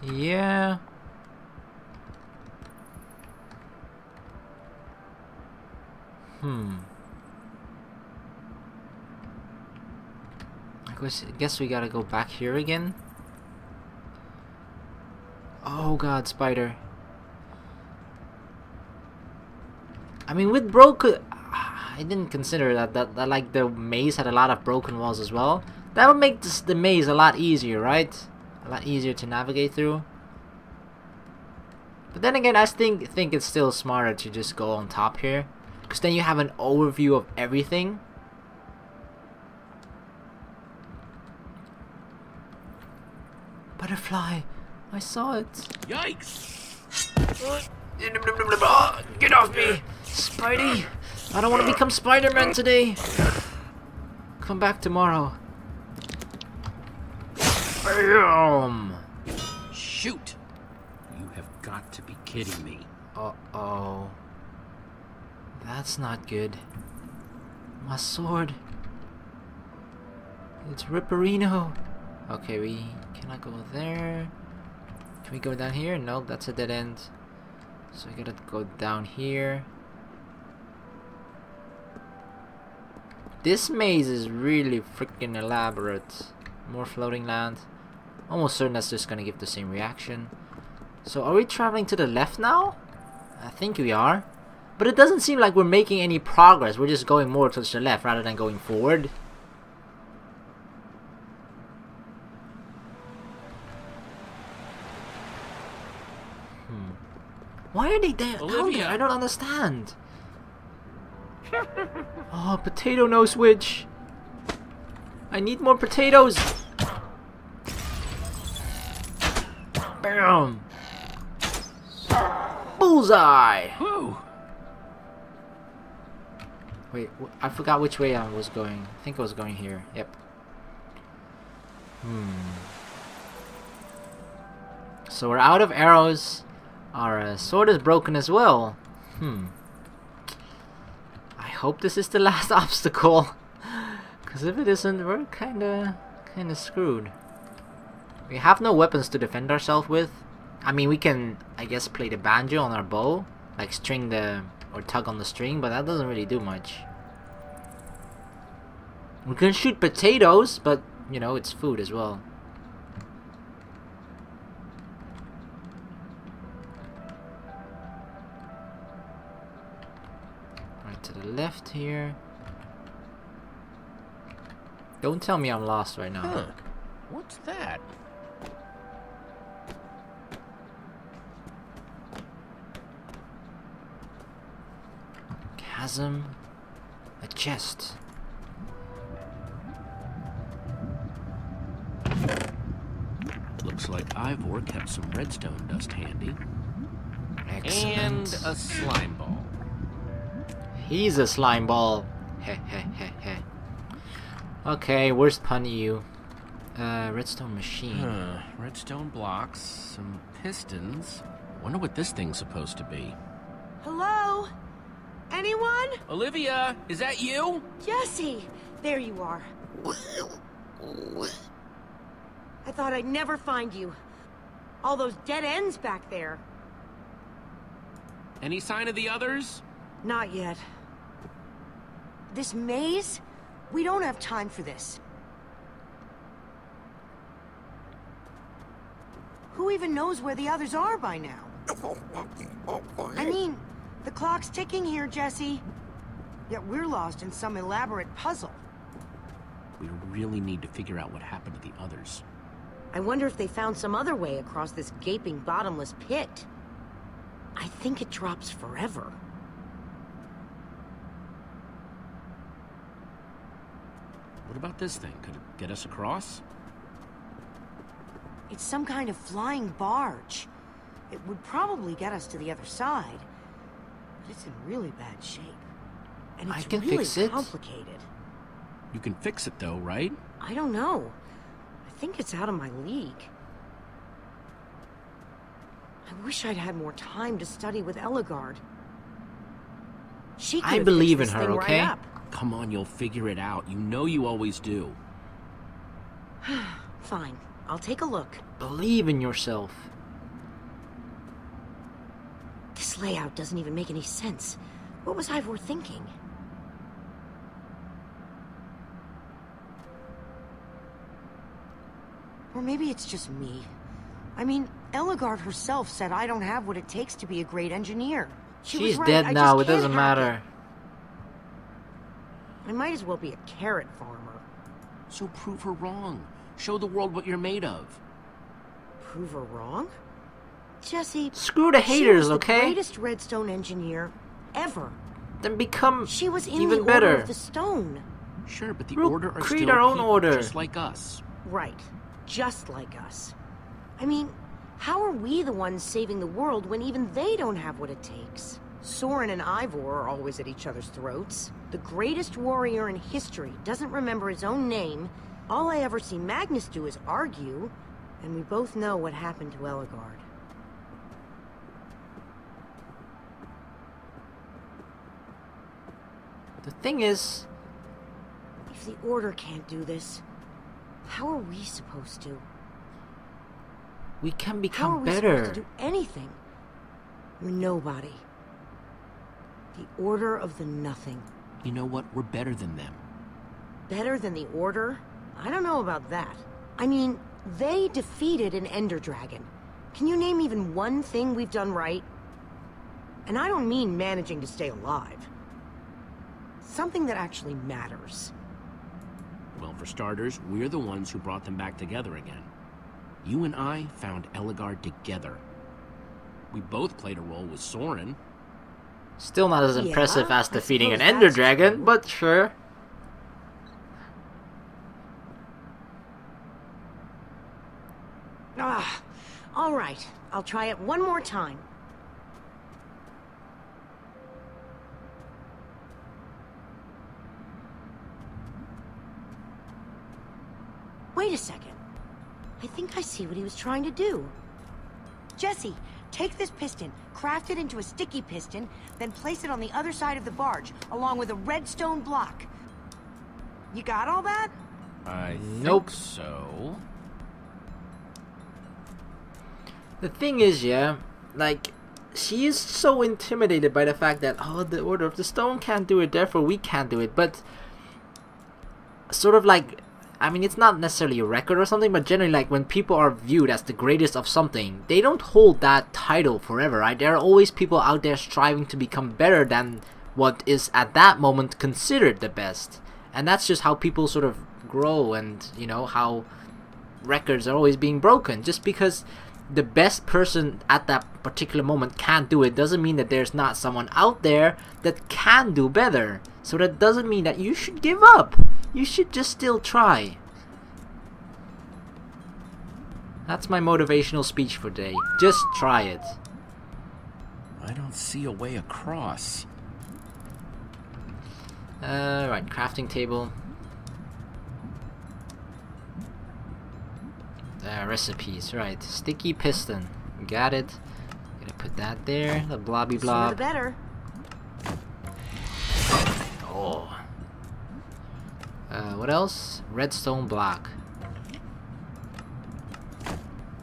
Yeah. I guess we gotta go back here again. Oh god, spider. I mean, with broken... I didn't consider that like the maze had a lot of broken walls as well. That would make the maze a lot easier, right? A lot easier to navigate through. But then again, I think it's still smarter to just go on top here, because then you have an overview of everything. Butterfly, I saw it. Yikes! Get off me, Spidey! I don't want to become Spider-Man today. Come back tomorrow. Bam! Shoot! You have got to be kidding me. Uh-oh. That's not good. My sword. It's Ripperino. Okay, we cannot go there. Can we go down here? No, that's a dead end. So I gotta go down here. This maze is really freaking elaborate. More floating land. Almost certain that's just gonna give the same reaction. So are we traveling to the left now? I think we are. But it doesn't seem like we're making any progress. We're just going more towards the left rather than going forward. Why are they there? Down there? I don't understand. Oh, potato nose witch. I need more potatoes. Bam. Bullseye. Whew. Wait, I forgot which way I was going. I think I was going here. Yep. So we're out of arrows. Our sword is broken as well. I hope this is the last obstacle. Because if it isn't, we're kinda screwed. We have no weapons to defend ourselves with. I mean, we can, I guess, play the banjo on our bow. Like string or tug on the string, but that doesn't really do much. We can shoot potatoes, but, you know, it's food as well. Right to the left here. Don't tell me I'm lost right now. Huh. What's that? Chasm. A chest. Looks like Ivor kept some redstone dust handy. Excellent. And a slime ball. He's a slime ball. Heh heh heh heh. Okay, where's Punny? Redstone machine. Redstone blocks, some pistons. Wonder what this thing's supposed to be. Hello? Anyone? Olivia, is that you? Jesse! There you are. I thought I'd never find you. All those dead ends back there. Any sign of the others? Not yet. This maze? We don't have time for this. Who even knows where the others are by now? I mean, the clock's ticking here, Jesse. Yet we're lost in some elaborate puzzle. We really need to figure out what happened to the others. I wonder if they found some other way across this gaping bottomless pit. I think it drops forever. What about this thing? Could it get us across? It's some kind of flying barge. It would probably get us to the other side. But it's in really bad shape. And it's really complicated. You can fix it though, right? I don't know. I think it's out of my league. I wish I'd had more time to study with Ellegaard. She could have believe fixed in this her, thing okay? right up. Come on, you'll figure it out. You know you always do. Fine. I'll take a look. Believe in yourself. This layout doesn't even make any sense. What was Ivor thinking? Or maybe it's just me. I mean, Ellegaard herself said I don't have what it takes to be a great engineer. She's dead now, it doesn't matter. I might as well be a carrot farmer. So prove her wrong. Show the world what you're made of. Prove her wrong? Jesse, screw the haters, she was the okay? greatest redstone engineer ever. Then become she was in even the better. Order of the Stone. Sure, but the We'll Order are create still our own people, order. just like us. Right. Just like us. I mean, how are we the ones saving the world when even they don't have what it takes? Soren and Ivor are always at each other's throats. The greatest warrior in history doesn't remember his own name. All I ever see Magnus do is argue, and we both know what happened to Ellegaard. The thing is, if the Order can't do this, how are we supposed to? we can How are become we supposed to better. do anything? We're nobody. The Order of the Nothing. You know what? We're better than them. Better than the Order? I don't know about that. I mean, they defeated an Ender Dragon. Can you name even one thing we've done right? And I don't mean managing to stay alive. Something that actually matters. Well, for starters, we're the ones who brought them back together again. You and I found Ellegaard together. We both played a role with Soren. Still not as impressive as I defeating an suppose Ender that's Dragon, true. but sure. Ah, all right. I'll try it one more time. Wait a second. I think I see what he was trying to do. Jesse, take this piston, craft it into a sticky piston, then place it on the other side of the barge, along with a redstone block. You got all that? I Nope. think so. The thing is, yeah, like, she is so intimidated by the fact that, oh, the Order of the Stone can't do it, therefore we can't do it, but sort of like, I mean, it's not necessarily a record or something, but generally, like, when people are viewed as the greatest of something, they don't hold that title forever, right? There are always people out there striving to become better than what is at that moment considered the best. And that's just how people sort of grow, and, you know, how records are always being broken. Just because the best person at that particular moment can't do it doesn't mean that there's not someone out there that can do better. So that doesn't mean that you should give up. You should just still try. That's my motivational speech for today. Just try it. I don't see a way across. Right, crafting table. Recipes, right. Sticky piston. Got it. Gonna put that there. The blobby blob. The better. Oh. What else? Redstone block.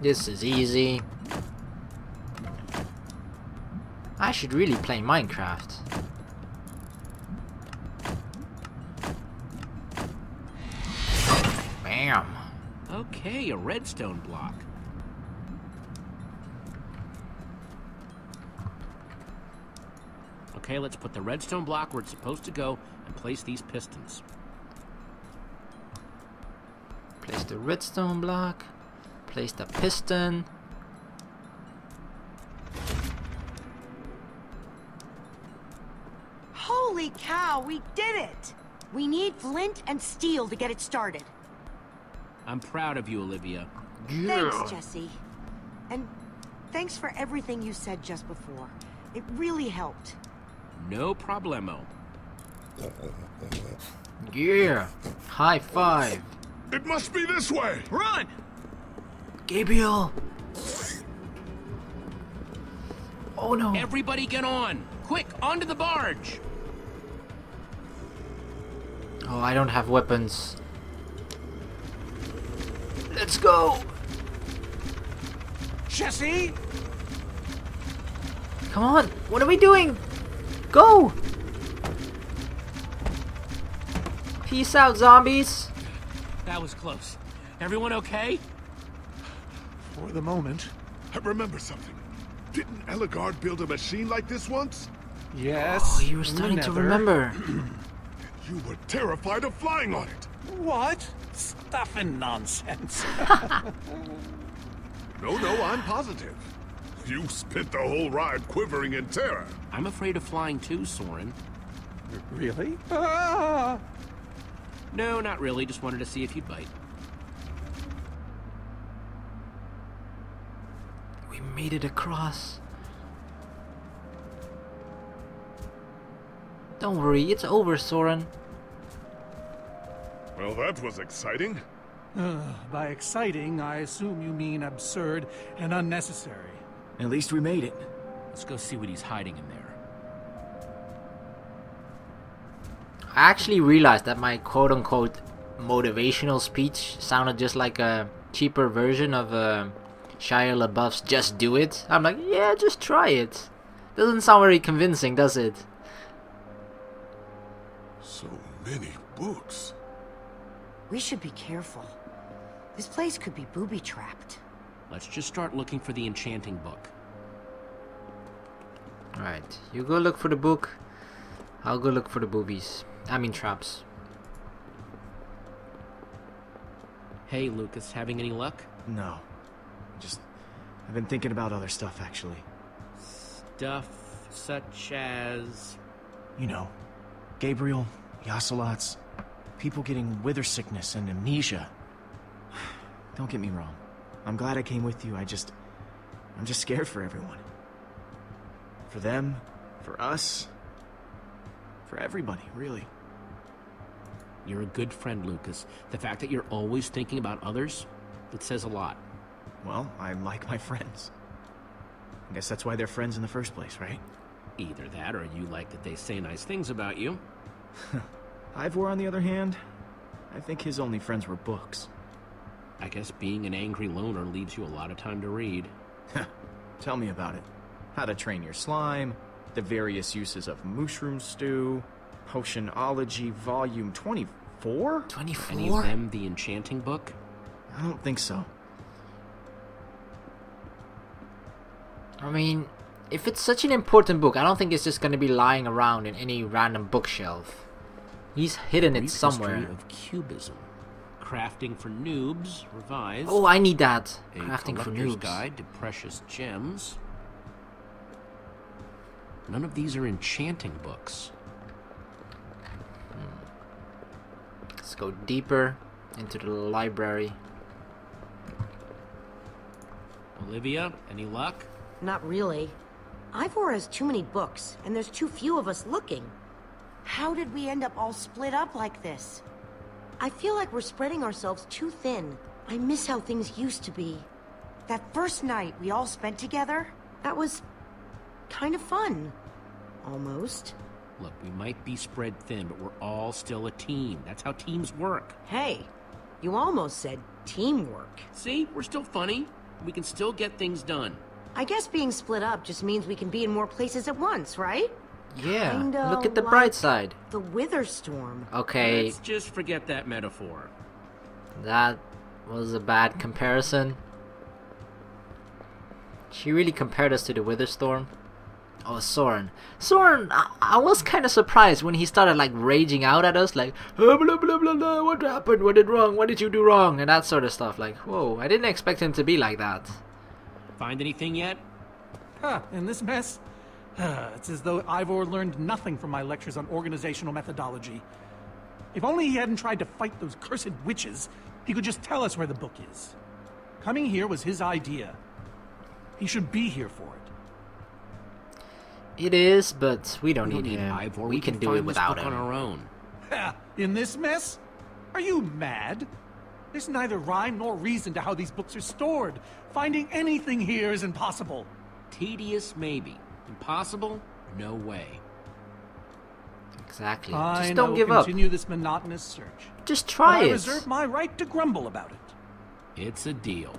This is easy. I should really play Minecraft. Bam. Okay, a redstone block. Okay, let's put the redstone block where it's supposed to go and place these pistons. Place the redstone block. Place the piston. Holy cow, we did it! We need flint and steel to get it started. I'm proud of you, Olivia. Yeah. Thanks, Jesse. And thanks for everything you said just before. It really helped. No problemo. Yeah. High five. It must be this way! Run! Gabriel. Oh no. Everybody get on! Quick, onto the barge! Oh, I don't have weapons. Let's go. Jesse? Come on. What are we doing? Go. Peace out, zombies. That was close. Everyone okay? For the moment. I remember something. Didn't Ellegard build a machine like this once? Yes. Oh, you were in the starting to Nether. remember. You were terrified of flying on it. What? Stuff and nonsense. No, I'm positive. You spent the whole ride quivering in terror. I'm afraid of flying too, Soren. Really? Ah! No, not really. Just wanted to see if you'd bite. We made it across. Don't worry, it's over, Soren. Well, that was exciting. By exciting, I assume you mean absurd and unnecessary. At least we made it. Let's go see what he's hiding in there. I actually realized that my quote-unquote motivational speech sounded just like a cheaper version of Shia LaBeouf's Just Do It. I'm like, yeah, just try it. Doesn't sound very convincing, does it? So many books. We should be careful. This place could be booby-trapped. Let's just start looking for the enchanting book. Alright, you go look for the book. I'll go look for the boobies. I mean traps. Hey, Lucas, having any luck? No. I've been thinking about other stuff, actually. Stuff such as... You know, Gabriel, the Ocelots, people getting wither sickness and amnesia. Don't get me wrong. I'm glad I came with you. I'm just scared for everyone. For them, for us, for everybody, really. You're a good friend, Lucas. The fact that you're always thinking about others, it says a lot. Well, I like my friends. I guess that's why they're friends in the first place, right? Either that, or you like that they say nice things about you. Ivor, on the other hand, I think his only friends were books. I guess being an angry loner leaves you a lot of time to read. Tell me about it. How to train your slime, the various uses of mushroom stew, Potionology Volume 24? 24? Any of them the enchanting book? I don't think so. I mean, if it's such an important book, I don't think it's just going to be lying around in any random bookshelf. He's hidden it somewhere. History of Cubism. Crafting for Noobs, revised. Oh, I need that. A Crafting for collector's noobs. guide to precious gems. None of these are enchanting books. Let's go deeper into the library. Olivia, any luck? Not really. Ivor has too many books, and there's too few of us looking. How did we end up all split up like this? I feel like we're spreading ourselves too thin. I miss how things used to be. That first night we all spent together, that was kind of fun. Almost. Look, we might be spread thin, but we're all still a team. That's how teams work. Hey, you almost said teamwork. See? We're still funny. We can still get things done. I guess being split up just means we can be in more places at once, right? Yeah, Kinda look at the like bright side. The Wither Storm. Okay, Let's just forget that metaphor. that was a bad comparison. She really compared us to the Wither Storm. Oh, Soren. Soren, I was kind of surprised when he started like raging out at us, like, oh, blah, blah, blah, blah, what happened? What did wrong? What did you do wrong? And that sort of stuff. Like, whoa, I didn't expect him to be like that. Find anything yet? Huh, in this mess? It's as though Ivor learned nothing from my lectures on organizational methodology. If only he hadn't tried to fight those cursed witches, he could just tell us where the book is. Coming here was his idea. He should be here for it. It is, but we don't need him. Ivor. We can do it without him. On our own. In this mess? Are you mad? There's neither rhyme nor reason to how these books are stored. Finding anything here is impossible. Tedious, maybe. Impossible? No way. Exactly. I Just don't give up. Continue this monotonous search. Just try but it. I reserve my right to grumble about it. It's a deal.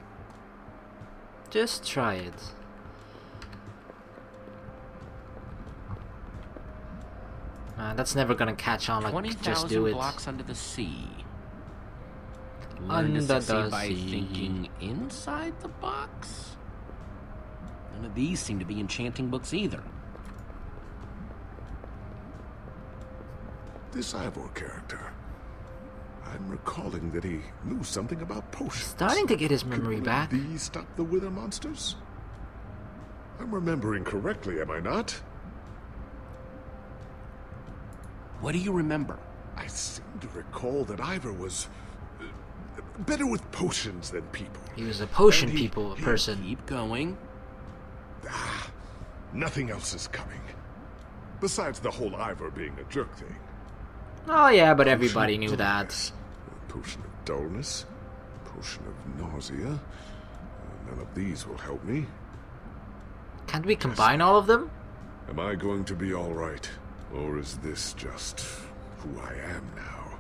Just try it. Man, that's never gonna catch on. Like, just do 20,000 it. blocks under the sea. Learn Under to the succeed by sea. thinking inside the box? None of these seem to be enchanting books either. This Ivor character. I'm recalling that he knew something about potions. Starting to get his memory Could back. these stop the wither monsters? I'm remembering correctly, am I not? What do you remember? I seem to recall that Ivor was better with potions than people. He was a potion And he- person. Keep going. Nothing else is coming. Besides the whole Ivor being a jerk thing. Oh yeah, but everybody Potion knew of that. dullness, potion of dullness, potion of nausea. None of these will help me. Can't we combine all of them? Am I going to be alright? Or is this just who I am now?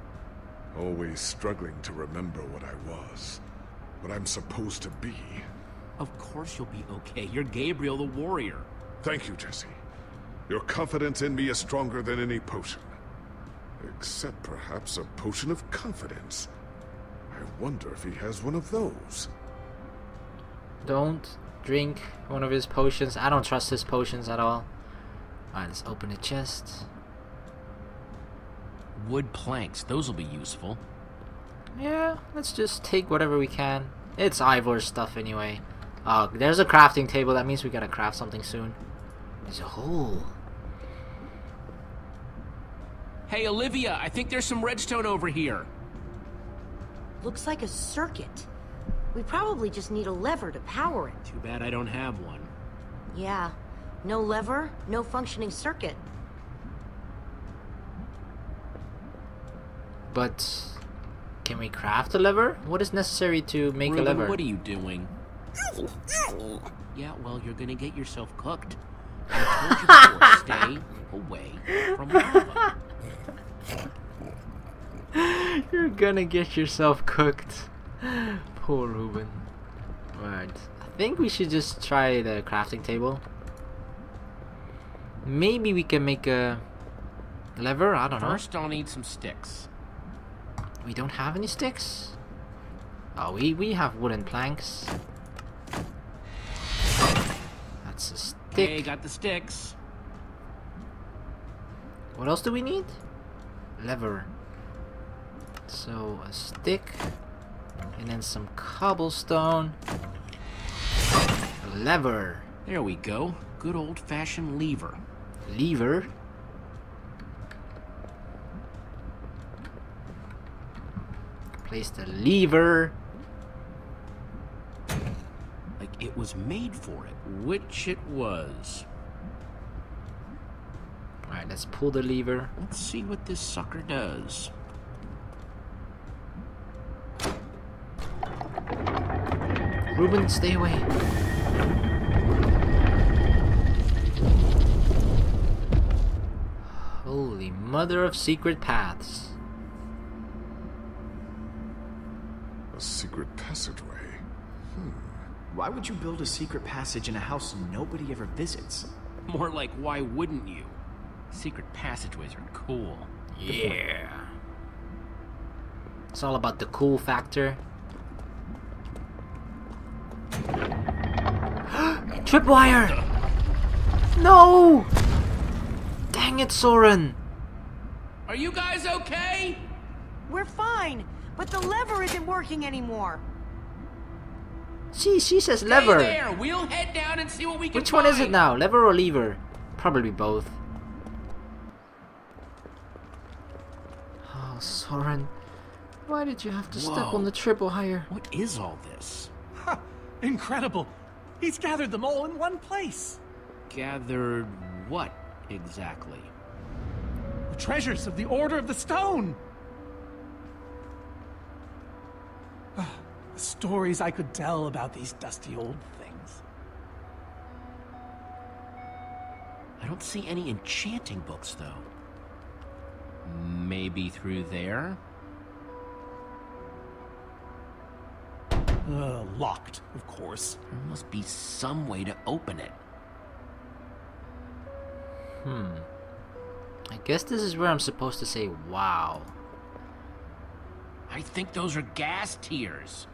Always struggling to remember what I was. What I'm supposed to be. Of course you'll be okay. You're Gabriel the Warrior. Thank you, Jesse. Your confidence in me is stronger than any potion. Except perhaps a potion of confidence. I wonder if he has one of those. Don't drink one of his potions. I don't trust his potions at all. Alright, let's open the chest. Wood planks. Those will be useful. Yeah, let's just take whatever we can. It's Ivor's stuff anyway. Oh, there's a crafting table. That means we gotta craft something soon. There's a hole. Hey, Olivia, I think there's some redstone over here. Looks like a circuit. We probably just need a lever to power it. Too bad I don't have one. Yeah. No lever, no functioning circuit. But can we craft a lever? What is necessary to make a Reuben, lever? what are you doing? Yeah, well, you're gonna get yourself cooked. I told you before, stay away from lava. You're gonna get yourself cooked. Poor Reuben. Right. I think we should just try the crafting table. Maybe we can make a lever? I don't know. First, I'll need some sticks. We don't have any sticks? Oh, we have wooden planks. That's a stick. Hey, got the sticks. What else do we need? Lever. So, a stick. And then some cobblestone. A lever. There we go. Good old-fashioned lever. Lever. Place the lever. Like it was made for it, which it was. Alright, Alright, let's pull the lever. Let's see what this sucker does. Reubens, stay away. Holy mother of secret paths. A secret passageway. Why would you build a secret passage in a house nobody ever visits? More like, why wouldn't you? Secret passageways are cool. Yeah. It's all about the cool factor. Tripwire! No! Dang it, Soren! Are you guys okay? We're fine, but the lever isn't working anymore. She says lever. Stay there. We'll head down and see what we can Which one is it find. now? Lever or lever? Probably both. Oh, Soren. Why did you have to step on the tripwire? What is all this? Ha! Incredible. He's gathered them all in one place. Gathered what exactly? The treasures of the Order of the Stone. The stories I could tell about these dusty old things. I don't see any enchanting books, though. Maybe through there? Locked, of course. There must be some way to open it. I guess this is where I'm supposed to say wow. I think those are gas tiers.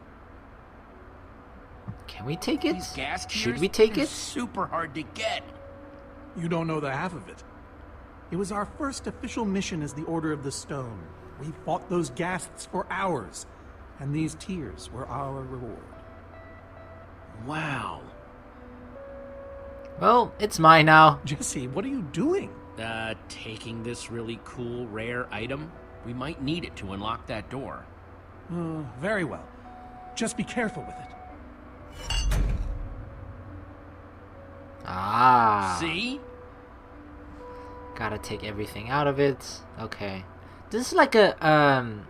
Can we take it? These gas tiers, Should we take they're it? super hard to get. You don't know the half of it. It was our first official mission as the Order of the Stone. We fought those ghasts for hours, and these tears were our reward. Wow. Well, it's mine now. Jesse, what are you doing? Taking this really cool, rare item. We might need it to unlock that door. Very well. Just be careful with it. Ah. See? Gotta take everything out of it. Okay. This is like a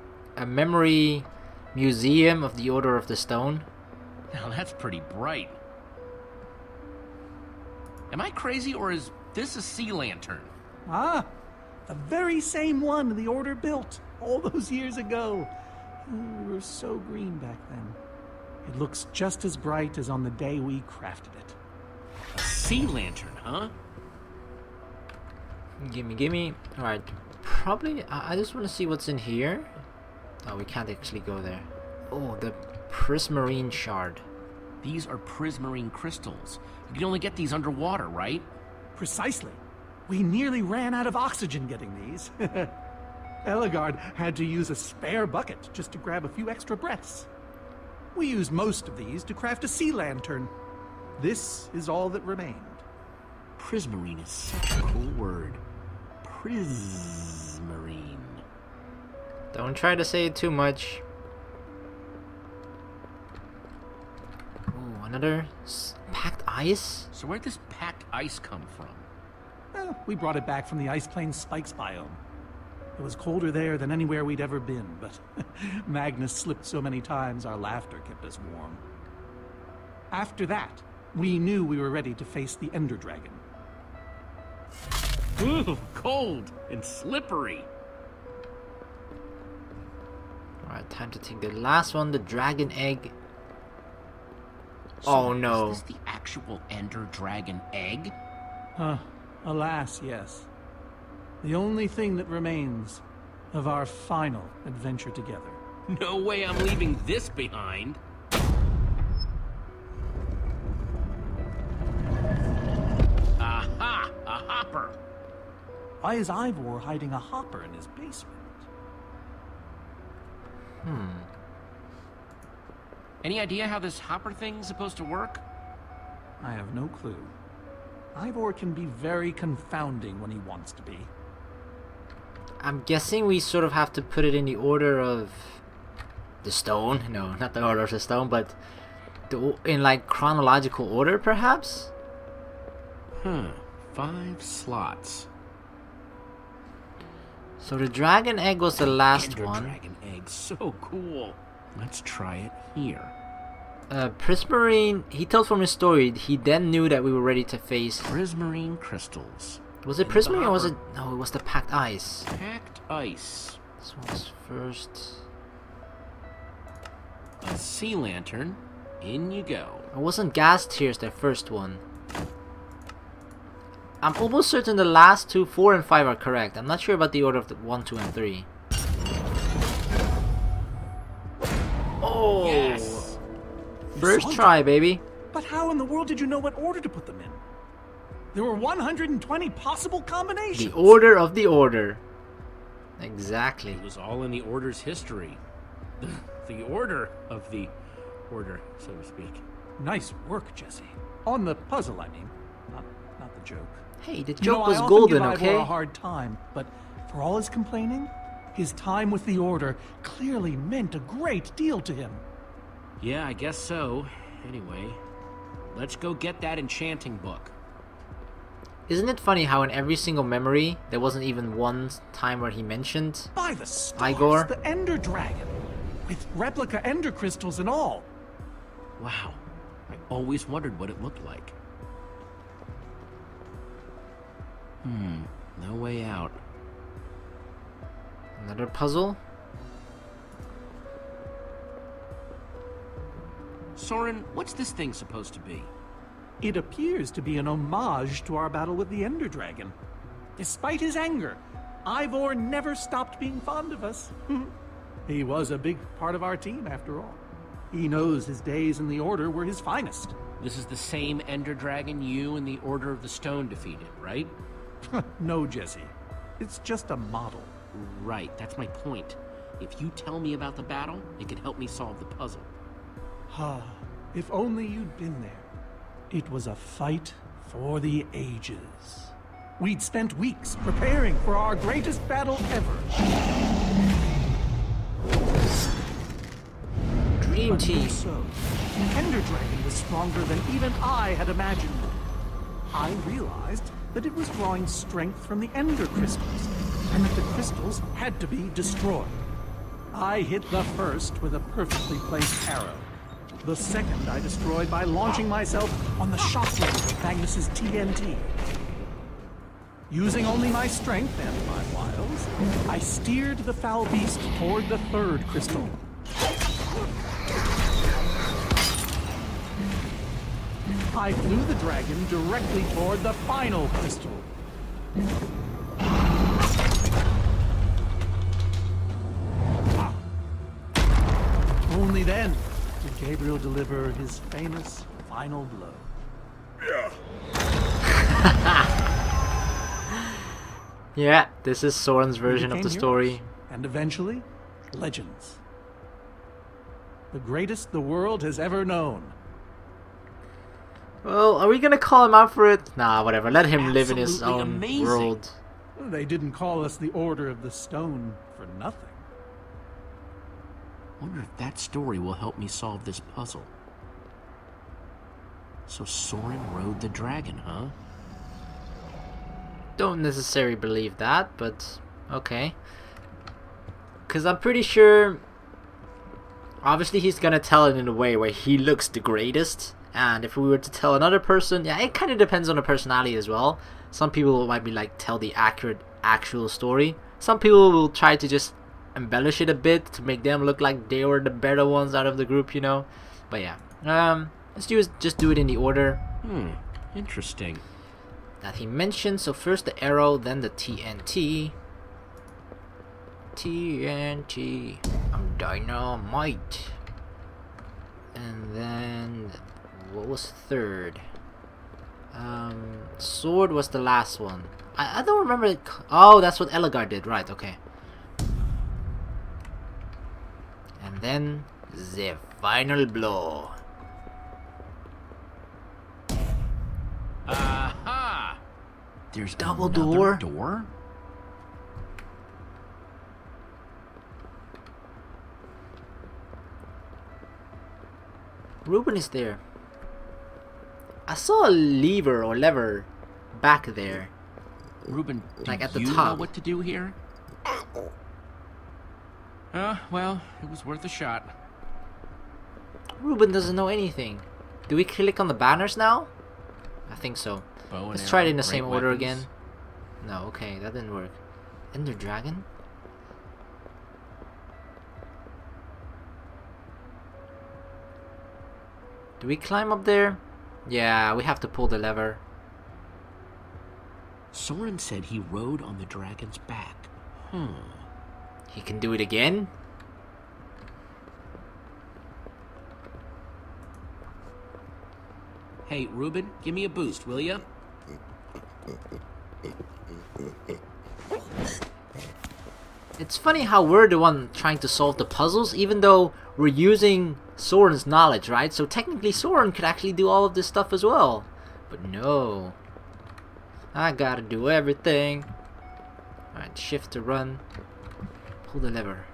memory museum of the Order of the Stone. Now that's pretty bright. Am I crazy, or is this a sea lantern? Ah, the very same one the Order built all those years ago. We were so green back then. It looks just as bright as on the day we crafted it. A sea lantern, huh? Gimme. Alright. Probably, I just want to see what's in here. Oh, we can't actually go there. Oh, the prismarine shard. These are prismarine crystals. You can only get these underwater, right? Precisely. We nearly ran out of oxygen getting these. Ellegaard had to use a spare bucket just to grab a few extra breaths. We used most of these to craft a sea lantern. This is all that remained. Prismarine is such a cool word. Prismarine. Don't try to say it too much. Oh, another packed ice? So where'd this packed ice come from? Well, we brought it back from the Ice Plains Spikes biome. It was colder there than anywhere we'd ever been, but Magnus slipped so many times our laughter kept us warm. After that, we knew we were ready to face the Ender Dragon. Ooh, cold and slippery. Alright, time to take the last one, the dragon egg. So Oh no. Is this the actual Ender Dragon egg? Alas, yes. The only thing that remains of our final adventure together. No way I'm leaving this behind. Aha! A hopper! Why is Ivor hiding a hopper in his basement? Any idea how this hopper thing's supposed to work? I have no clue. Ivor can be very confounding when he wants to be. I'm guessing we sort of have to put it in the order of the stone. No, not the order of the stone, but in like chronological order, perhaps? 5 slots. So the dragon egg was the last Ender one. dragon egg, so cool. Let's try it here. Prismarine, he told from his story, he then knew that we were ready to face... Prismarine crystals. Was it Prismarine or was it... No, it was the packed ice. Packed ice. This one's first. A sea lantern. In you go. It wasn't gas tears the first one. I'm almost certain the last two, 4 and 5 are correct. I'm not sure about the order of the 1, 2, and 3. Oh! Yes! First try, baby. But how in the world did you know what order to put them in? There were 120 possible combinations. The order of the order. Exactly. It was all in the order's history. The order of the order, so to speak. Nice work, Jesse. On the puzzle, I mean. Not the joke. Hey, the You joke know, was I often golden, give Ivor okay? a hard time, but for all his complaining, his time with the Order clearly meant a great deal to him. Yeah, I guess so. Anyway, let's go get that enchanting book. Isn't it funny how in every single memory, there wasn't even one time where he mentioned By the stars, Igor? the Ender Dragon, with replica Ender crystals and all. Wow, I always wondered what it looked like. No way out. Another puzzle? Soren, what's this thing supposed to be? It appears to be an homage to our battle with the Ender Dragon. Despite his anger, Ivor never stopped being fond of us. He was a big part of our team, after all. He knows his days in the Order were his finest. This is the same Ender Dragon you and the Order of the Stone defeated, right? No, Jesse. It's just a model. Right, that's my point. If you tell me about the battle, it could help me solve the puzzle. If only you'd been there. It was a fight for the ages. We'd spent weeks preparing for our greatest battle ever. Dream But team. even so, the Ender Dragon was stronger than even I had imagined. I realized that it was drawing strength from the Ender crystals, and that the crystals had to be destroyed. I hit the first with a perfectly placed arrow. The second I destroyed by launching myself on the shockwave of Magnus's TNT. Using only my strength and my wiles, I steered the foul beast toward the third crystal. I flew the dragon directly toward the final crystal. Only then did Gabriel deliver his famous final blow. Yeah, this is Soren's version of became the heroes, story. and eventually, legends. The greatest the world has ever known. Well, are we gonna call him out for it? Nah, whatever. Let him live in his Absolutely own amazing. world. They didn't call us the Order of the Stone for nothing. Wonder if that story will help me solve this puzzle. So Soren rode the dragon, huh? Don't necessarily believe that, but okay. Because I'm pretty sure... Obviously he's gonna tell it in a way where he looks the greatest. And if we were to tell another person... Yeah, it kind of depends on the personality as well. Some people might be like, tell the accurate, actual story. Some people will try to just embellish it a bit to make them look like they were the better ones out of the group, you know. But yeah, let's just do it in the order Interesting. that he mentioned. So first the arrow, then the TNT. TNT. I'm dynamite. And then what was third? Sword was the last one. I don't remember it. Oh, that's what Elgar did, right? Okay. And then the final blow. Aha! There's Double another door? door? Reuben is there. I saw a lever back there. Reuben, do Like at the you know top. what to do here? Well, it was worth a shot. Reuben doesn't know anything. Do we click on the banners now? I think so. Let's try it in the same order again. No, okay, that didn't work. Ender Dragon? Do we climb up there? Yeah, we have to pull the lever. Soren said he rode on the dragon's back. He can do it again? Hey, Reuben, give me a boost, will ya? It's funny how we're the one trying to solve the puzzles, even though we're using Soren's knowledge, right? So technically Soren could actually do all of this stuff as well. But no. I gotta do everything. Alright, shift to run. Pull the lever.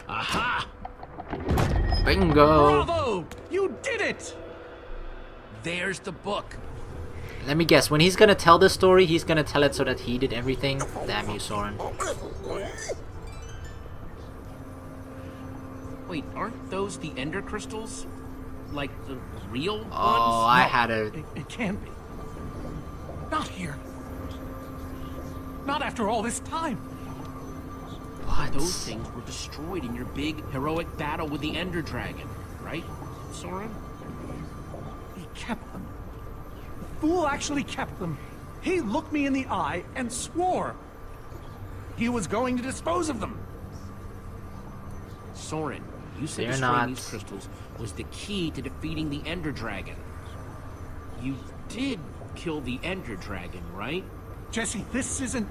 Aha! Bingo! Bravo! You did it! There's the book. Let me guess, when he's gonna tell this story, he's gonna tell it so that he did everything. Damn you, Soren. Wait, aren't those the ender crystals? Like the real ones? Oh, I had a... It can't be. Not here. Not after all this time. What? Those things were destroyed in your big, heroic battle with the ender dragon, right, Soren? He kept them. The fool actually kept them. He looked me in the eye and swore he was going to dispose of them. Soren, you said They're destroying not. these crystals was the key to defeating the ender dragon. You did kill the ender dragon, right? Jesse, this isn't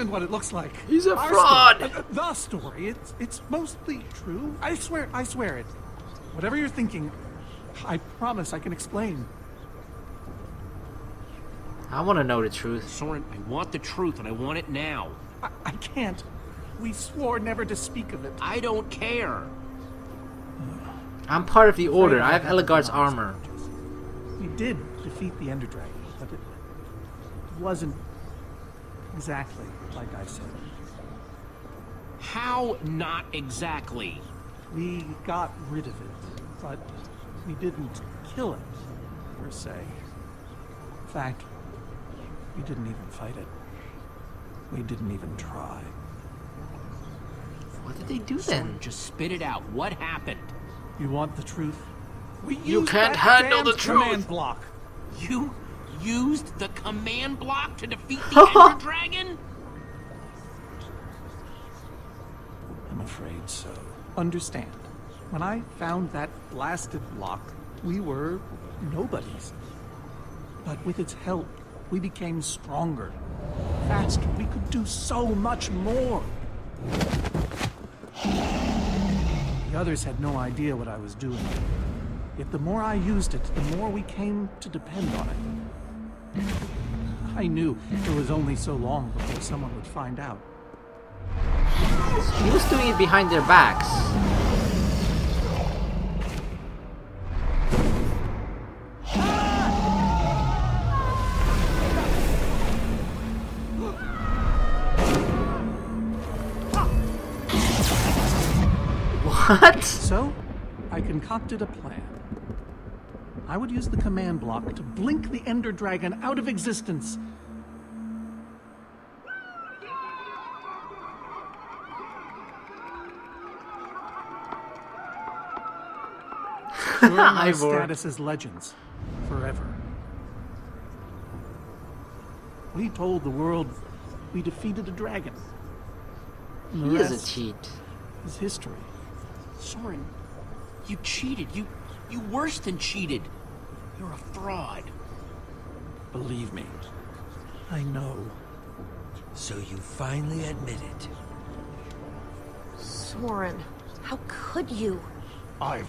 what it looks like. He's a Our fraud! Story, the story, it's mostly true. I swear it. Whatever you're thinking, I promise I can explain. I want to know the truth. Soren, I want the truth and I want it now. I can't. We swore never to speak of it. I don't care. I'm part of the Order. I have Ellegaard's armor. We did defeat the Ender Dragon, but it wasn't exactly like I said. How not exactly? We got rid of it, but we didn't kill it, per se. In fact, we didn't even fight it. We didn't even try. What did they do Soren, then? just spit it out. What happened? You want the truth? We You used can't that handle damned the truth. command block. You used the command block to defeat the ender dragon? I'm afraid so. Understand, when I found that blasted block, we were nobodies. But with its help, we became stronger, faster. We could do so much more. The others had no idea what I was doing. Yet the more I used it, the more we came to depend on it. I knew it was only so long before someone would find out. He was doing it behind their backs. What? So, I concocted a plan. I would use the command block to blink the Ender Dragon out of existence. My Ivor. status as legends forever. We told the world we defeated a dragon. And the He is a rest cheat. is history. Soren, you cheated. You worse than cheated. You're a fraud. Believe me, I know. So you finally admit it. Soren, how could you? Ivor.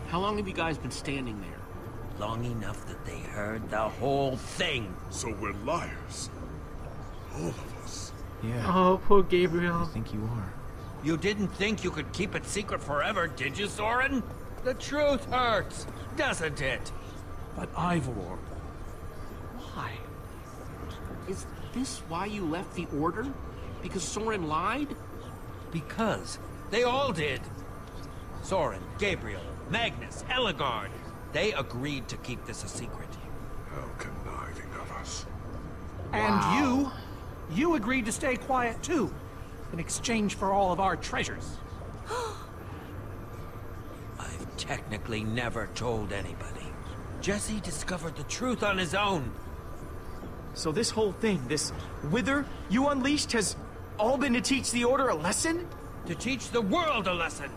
How long have you guys been standing there? Long enough that they heard the whole thing. So we're liars. All of us. Yeah, Oh, poor Gabriel. I think you are. You didn't think you could keep it secret forever, did you, Soren? The truth hurts, doesn't it? But Ivor, why? Is this why you left the Order? Because Soren lied? Because they all did. Soren, Gabriel, Magnus, Ellegaard. They agreed to keep this a secret. How conniving of us. And you agreed to stay quiet too, in exchange for all of our treasures. I've technically never told anybody. Jesse discovered the truth on his own. So this whole thing, this wither you unleashed, has all been to teach the Order a lesson? To teach the world a lesson.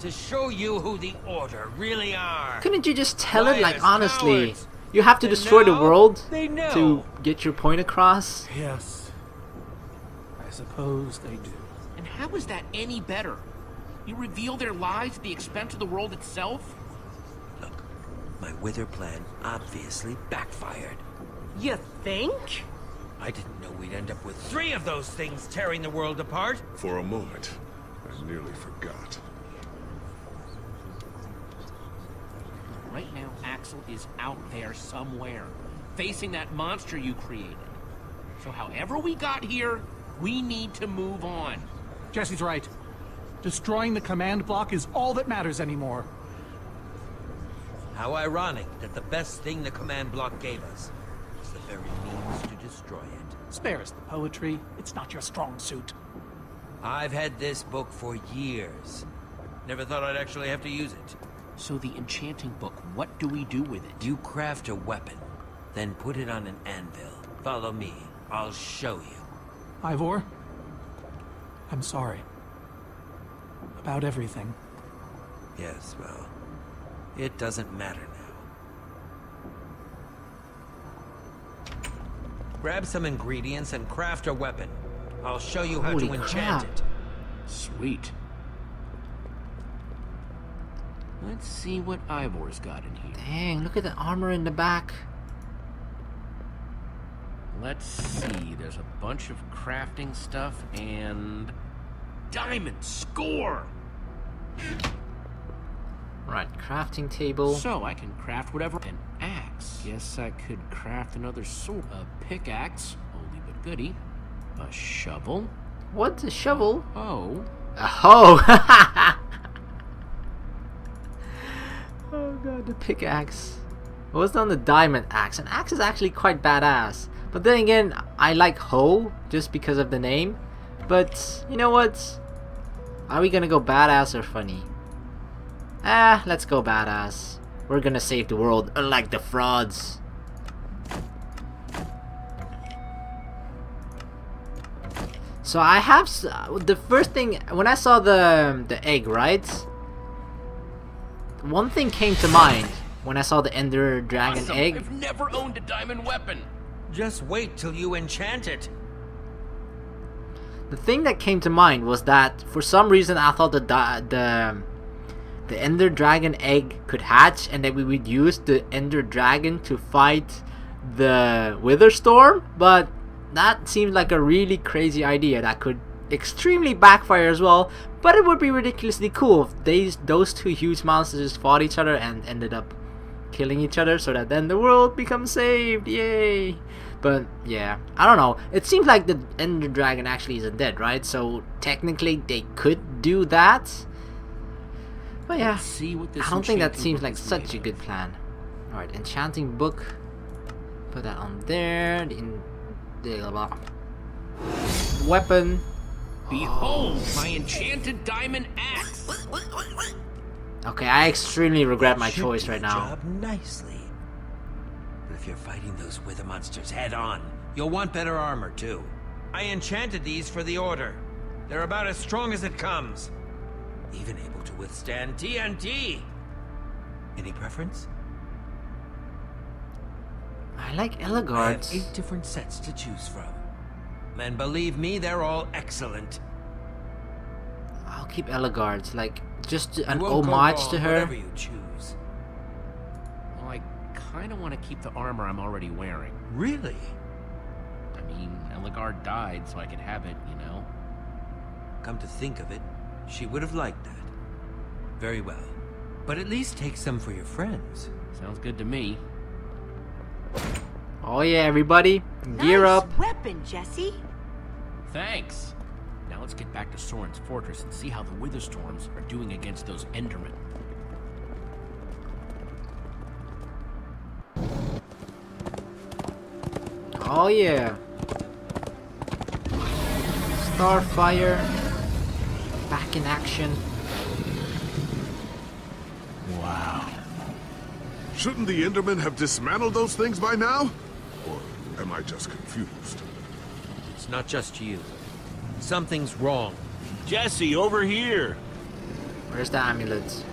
To show you who the Order really are. Couldn't you just tell it, like, Liars, honestly? cowards. You have to They destroy the know. world They know. to get your point across? Yes. I suppose they do. And how is that any better? You reveal their lies at the expense of the world itself? Look, my wither plan obviously backfired. You think? I didn't know we'd end up with 3 of those things tearing the world apart. For a moment, I nearly forgot. Right now, Axel is out there somewhere, facing that monster you created. So however we got here, we need to move on. Jesse's right. Destroying the command block is all that matters anymore. How ironic that the best thing the command block gave us is the very means to destroy it. Spare us the poetry. It's not your strong suit. I've had this book for years. Never thought I'd actually have to use it. So the enchanting book, what do we do with it? You craft a weapon, then put it on an anvil. Follow me. I'll show you. Ivor, I'm sorry. About everything. Yes, well, it doesn't matter now. Grab some ingredients and craft a weapon. I'll show you how Holy to enchant crap. it. Sweet. Let's see what Ivor's got in here. Dang, look at the armor in the back. Let's see, there's a bunch of crafting stuff and... Diamond score! Right, crafting table. So I can craft whatever. An axe. Guess I could craft another sword. A pickaxe. Oldie but goodie. A shovel. What's a shovel? Oh. A hoe! Oh god, the pickaxe. What was on the diamond axe? An axe is actually quite badass. But then again, I like hoe just because of the name. But you know what? Are we gonna go badass or funny? Let's go badass. We're gonna save the world, unlike the frauds. So I have the first thing when I saw the egg, right? One thing came to mind when I saw the Ender Dragon Awesome. egg. I've never owned a diamond weapon. Just wait till you enchant it. The thing that came to mind was that for some reason I thought the Ender Dragon egg could hatch, and that we would use the Ender Dragon to fight the Wither Storm, but that seemed like a really crazy idea that could extremely backfire as well. But it would be ridiculously cool if those two huge monsters just fought each other and ended up killing each other, so that then the world becomes saved. Yay! But yeah, I don't know. It seems like the Ender Dragon actually isn't dead, right? So technically they could do that. But yeah, See what this I don't think that enchanting seems book like is such made a of. good plan. Alright, enchanting book. Put that on there. The weapon. Behold, my enchanted diamond axe. Okay, I extremely regret my Should choice do right the now. job nicely. But if you're fighting those wither monsters head on, you'll want better armor too. I enchanted these for the Order. They're about as strong as it comes. Even able to withstand TNT. Any preference? I like I have Ellegaard's. 8 different sets to choose from. And believe me, they're all excellent. I'll keep Ellegaard's, like just an You won't go homage wrong to her. whatever you choose. Well, I kind of want to keep the armor I'm already wearing. Really? I mean, Ellegaard died, so I could have it, you know? Come to think of it, she would have liked that. Very well. But at least take some for your friends. Sounds good to me. Oh yeah, everybody, gear Nice up. weapon, Jesse. Thanks. Now let's get back to Soren's fortress and see how the Wither Storms are doing against those Endermen. Oh yeah. Starfire. Back in action. Wow. Shouldn't the Endermen have dismantled those things by now? Or am I just confused? It's not just you. Something's wrong. Jesse, over here! Where's the amulets?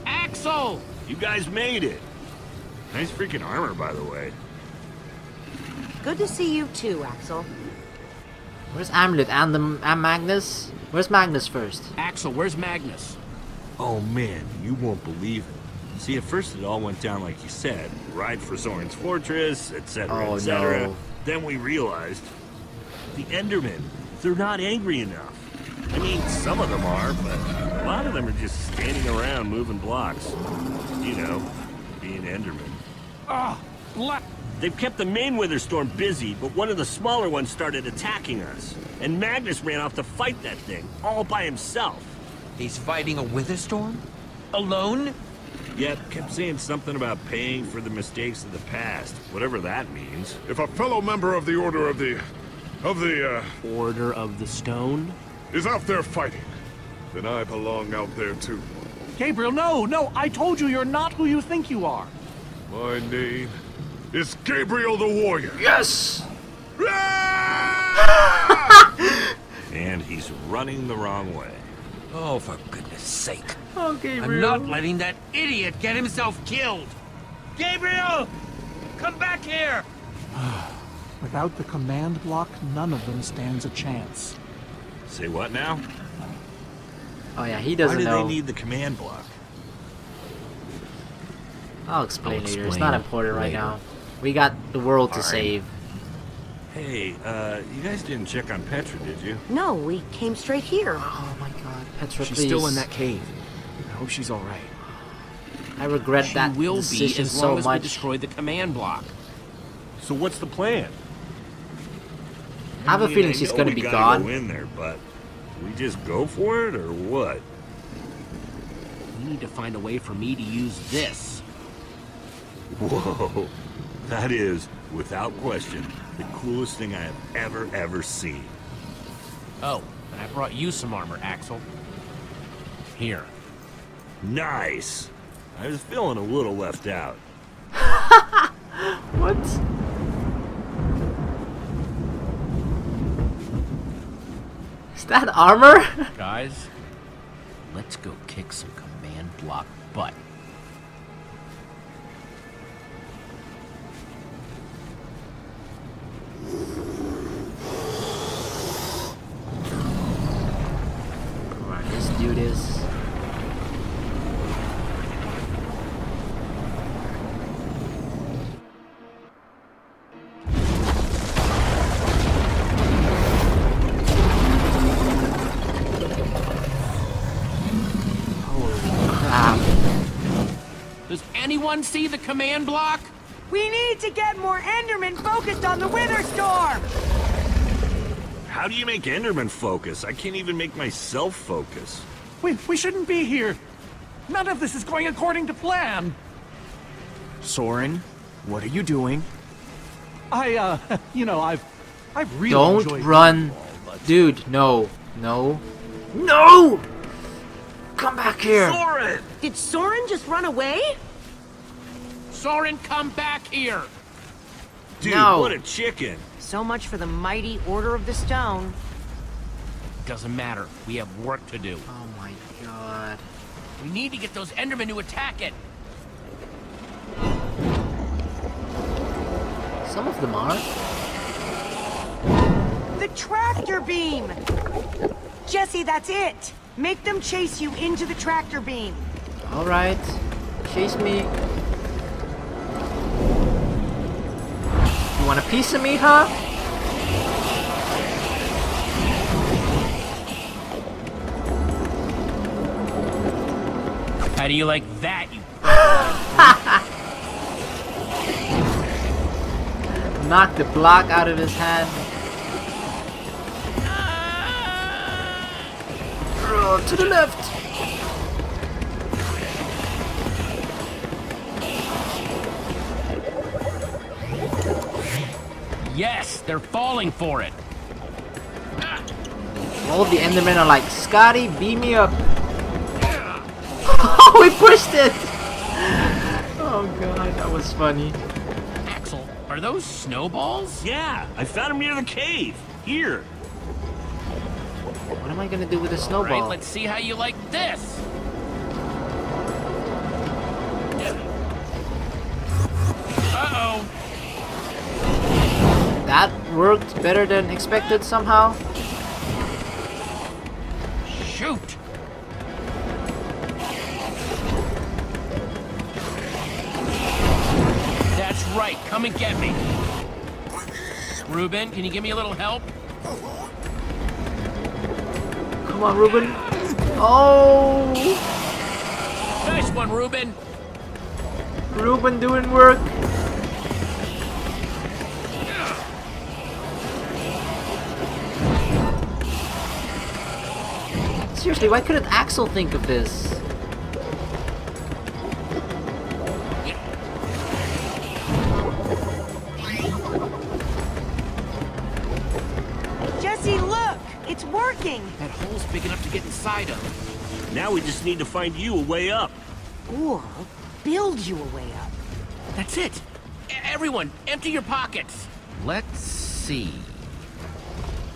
Axel! You guys made it! Nice freaking armor, by the way. Good to see you too, Axel. Where's Amulet and Magnus? Where's Magnus first? Axel, where's Magnus? Oh man, you won't believe it. See, at first it all went down like you said. Ride for Soren's fortress, etc., Oh, etc. no. Then we realized the Endermen, they're not angry enough. I mean, some of them are, but a lot of them are just standing around moving blocks. You know, being Endermen. Ah, They've kept the main Wither Storm busy, but one of the smaller ones started attacking us. And Magnus ran off to fight that thing, all by himself. He's fighting a Wither Storm? Alone? Yep, kept saying something about paying for the mistakes of the past, whatever that means. If a fellow member of the Order of the Order of the Stone? is out there fighting, then I belong out there too. Gabriel, no, I told you you're not who you think you are. My name is Gabriel the Warrior. Yes! And he's running the wrong way. Oh, for goodness sake. Oh, Gabriel. I'm not letting that idiot get himself killed. Gabriel! Come back here! Without the command block, none of them stands a chance. Say what now? Oh yeah, he Why doesn't do know. they need the command block? I'll explain later. It's explain not important right later. now. We got the world to Alright. save. Hey, you guys didn't check on Petra, did you? No, we came straight here. Oh my god, Petra, She's please. still in that cave. I hope she's all right. I regret She that will be decision as so long as we much. destroy the command block. So what's the plan? I have a feeling she's know gonna we be gotta gone. Go in there, but we just go for it or what? We need to find a way for me to use this. Whoa, that is, without question, the coolest thing I have ever seen. Oh, and I brought you some armor, Axel. Here. Nice. I was feeling a little left out. What? Is that armor? Guys, let's go kick some command block butt. Come on, let's do this. Does anyone see the command block? We need to get more Endermen focused on the Wither Storm! How do you make Enderman focus? I can't even make myself focus. We shouldn't be here. None of this is going according to plan. Soren, what are you doing? I've really Don't enjoyed run. football, but Dude, no. No. No! Come back here. Soren! Did Soren just run away? Soren, come back here! Dude, No. what a chicken. So much for the mighty Order of the Stone. Doesn't matter. We have work to do. Oh my god. We need to get those Endermen to attack it. Some of them are. The tractor beam! Jesse, that's it! Make them chase you into the tractor beam. Alright. Chase me. You want a piece of me, huh? How do you like that, you... Knock the block out of his hand. Oh, to the left! Yes, they're falling for it. All of the Endermen are like, Scotty, beam me up. Oh, we pushed it! Oh god, that was funny. Axel, are those snowballs? Yeah, I found them near the cave. Here. What am I gonna do with a snowball? All right, let's see how you like this. Uh-oh. That worked better than expected somehow. Shoot. That's right, come and get me. Reuben, can you give me a little help? Come on, Reuben. Oh! Nice one, Reuben. Reuben doing work. Seriously, why couldn't Axel think of this? Jesse, look! It's working! That hole's big enough to get inside of. Now we just need to find you a way up. Or build you a way up. That's it. Everyone, empty your pockets. Let's see.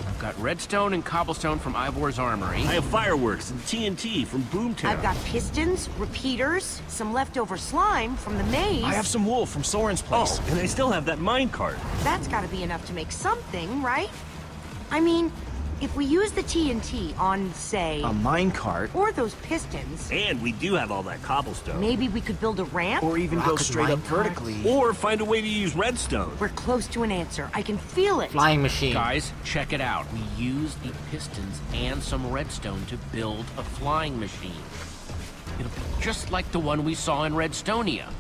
I've got redstone and cobblestone from Ivor's armory. I have fireworks and TNT from Boomtown. I've got pistons, repeaters, some leftover slime from the maze. I have some wool from Soren's place. Oh, and I still have that minecart. That's gotta be enough to make something, right? I mean, if we use the TNT on, say... A minecart? Or those pistons... And we do have all that cobblestone. Maybe we could build a ramp? Or even go straight up vertically. Or find a way to use redstone. We're close to an answer. I can feel it. Flying machine. Guys, check it out. We use the pistons and some redstone to build a flying machine. It'll be just like the one we saw in Redstonia.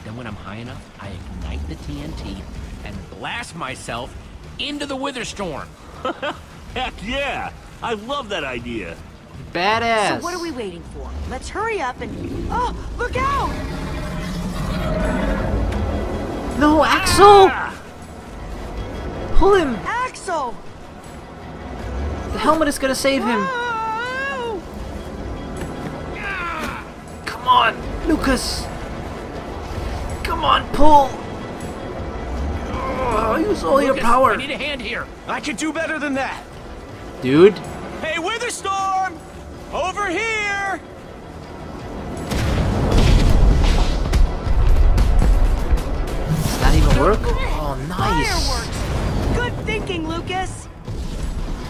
Then when I'm high enough, I ignite the TNT and blast myself into the Witherstorm. Heck yeah! I love that idea. Badass. So what are we waiting for? Let's hurry up and... Oh, look out! No, Axel! Pull him! Axel! The helmet is gonna save him. Oh! Come on, Lucas. Come on, pull. Oh, use all your Lucas, power. I need a hand here. I could do better than that. Dude. Hey, Witherstorm! Over here! Does that even work? Oh, nice. Fireworks! Good thinking, Lucas!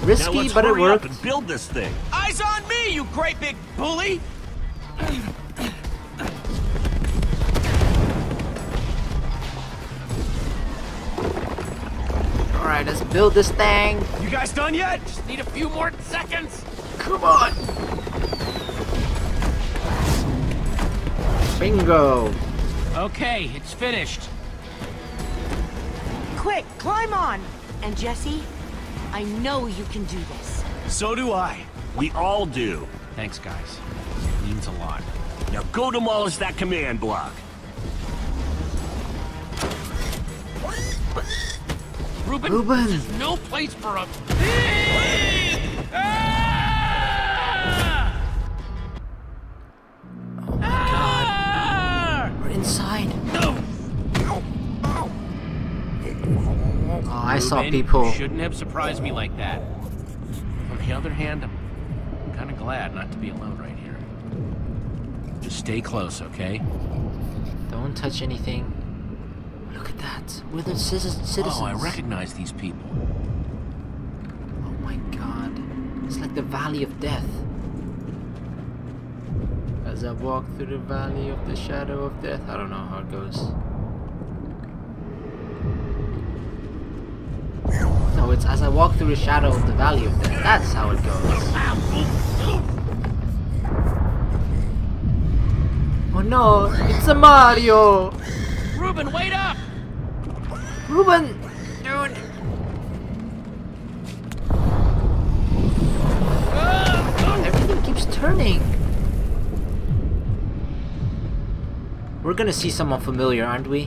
Now Risky, let's but it hurry up worked. and build this thing. Eyes on me, you great big bully! Alright, let's build this thing. You guys done yet? Just need a few more seconds. Come on. Bingo. Okay, it's finished. Quick, climb on! And Jesse, I know you can do this. So do I. We all do. Thanks, guys. It means a lot. Now go demolish that command block. Reuben, this is no place for a... Oh my god. We're inside. Oh, I saw Reuben, people. You shouldn't have surprised me like that. On the other hand, I'm kind of glad not to be alone right here. Just stay close, okay? Don't touch anything. Look at that. We're the citizens. Oh, I recognize these people. Oh my god. It's like the Valley of Death. As I walk through the Valley of the Shadow of Death. I don't know how it goes. No, it's as I walk through the shadow of the Valley of Death. That's how it goes. Oh no, it's a Mario! Reuben, wait up! Reuben! Dude! Everything keeps turning. We're gonna see someone familiar, aren't we?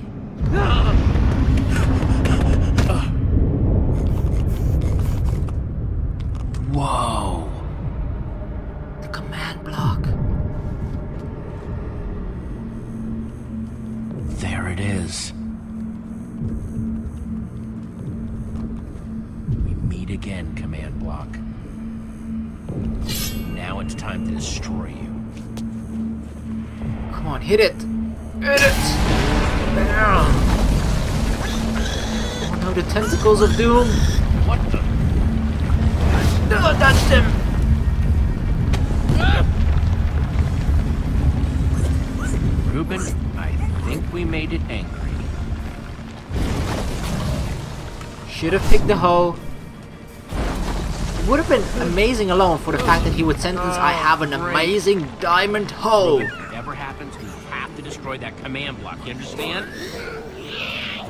Whoa! The command block. There it is. We meet again, command block. Now it's time to destroy you. Come on, hit it! Hit it! Bam! Oh no, the tentacles of doom! What the? No, touched him! Reuben, I think we made it angry. Should have picked the hoe. It would have been amazing alone for the fact that he would sentence I have an amazing diamond hoe. Reuben, if it ever happens, we have to destroy that command block, you understand?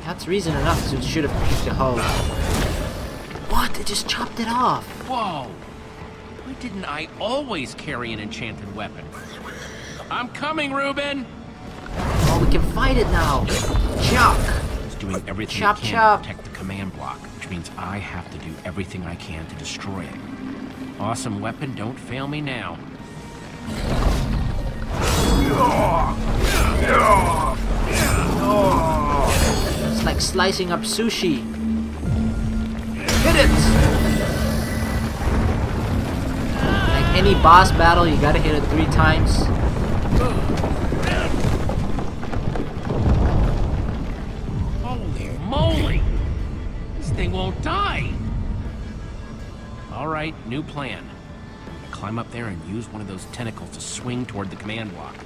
That's reason enough to should have picked the hoe. What? It just chopped it off. Whoa! Why didn't I always carry an enchanted weapon? I'm coming, Reuben! Oh, we can fight it now. Chuck! He's doing everything Chop, he can chop. to protect the command block, which means I have to do everything I can to destroy it. Awesome weapon, don't fail me now. It's like slicing up sushi. Hit it! Like any boss battle, you gotta hit it 3 times. Holy moly! This thing won't die! Alright, new plan. Climb up there and use one of those tentacles to swing toward the command block.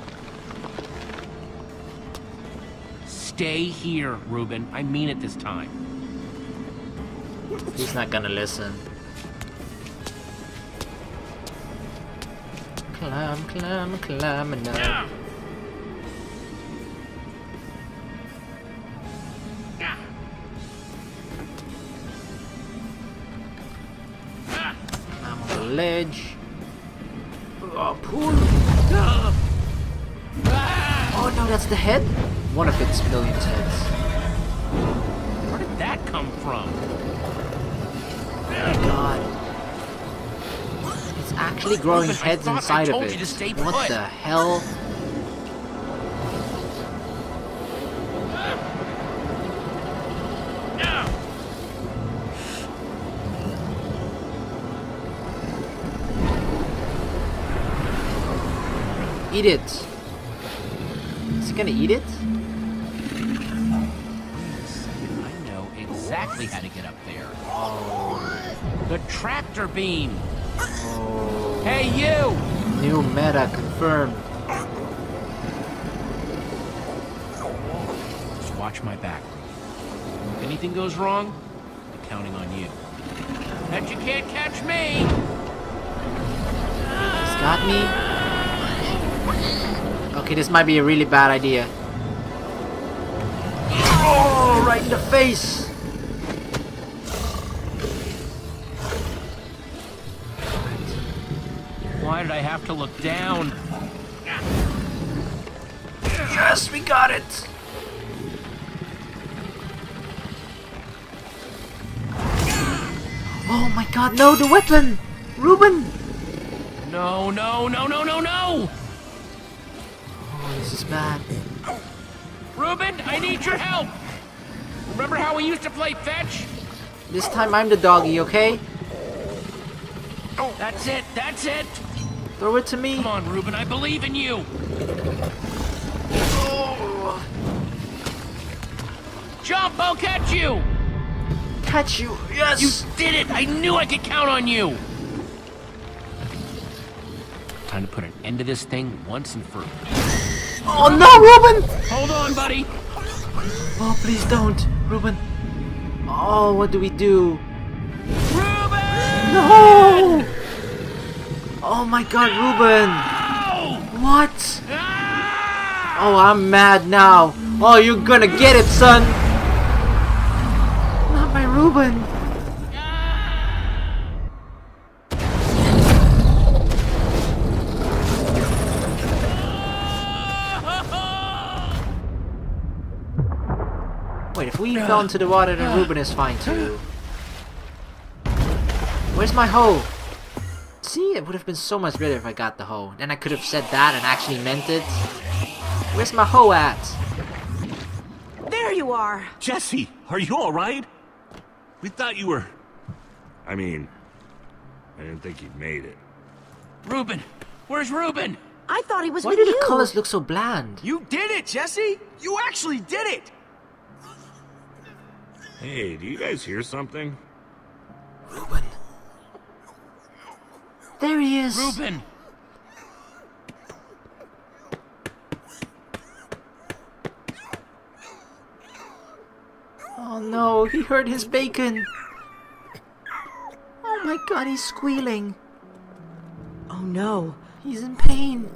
Stay here, Reuben. I mean it this time. He's not gonna listen. Climb, climb, climb, and up. I'm on the ledge. Oh, pull. Oh no, that's the head? One of its millions heads. Where did that come from? Oh my god. It's actually growing Reuben, heads I inside of told it. you to stay What put. the hell? Eat it. Is he gonna eat it? I know exactly how to get up there. The tractor beam. Oh. Hey, you! New meta confirmed. Just watch my back. If anything goes wrong, I'm counting on you. Bet you can't catch me! He's got me. Okay, this might be a really bad idea. Oh, right in the face! Why did I have to look down? Yes, we got it! Oh my god, no, the weapon! Reuben! No, no, no, no, no, no! Oh, this is bad. Reuben, I need your help! Remember how we used to play fetch? This time I'm the doggy, okay? That's it, that's it! Throw it to me. Come on, Reuben, I believe in you! Oh. Jump, I'll catch you! Catch you, yes! You did it! I knew I could count on you! Time to put an end to this thing once and for all. Oh no, Reuben! Hold on, buddy! Oh, please don't, Reuben. Oh, what do we do? Reuben! No! Oh my god, Reuben! What? Oh, I'm mad now. Oh, you're gonna get it, son! Not my Reuben! Wait, if we fell into the water, then Reuben is fine too. Where's my hoe? See, it would have been so much better if I got the hoe. Then I could have said that and actually meant it. Where's my hoe at? There you are! Jesse, are you alright? We thought you were... I mean, I didn't think you'd made it. Reuben! Where's Reuben? I thought he was Why with do you! the colors look so bland? You did it, Jesse! You actually did it! Hey, do you guys hear something? Reuben. There he is! Reuben! Oh no, he hurt his bacon! Oh my god, he's squealing! Oh no. He's in pain!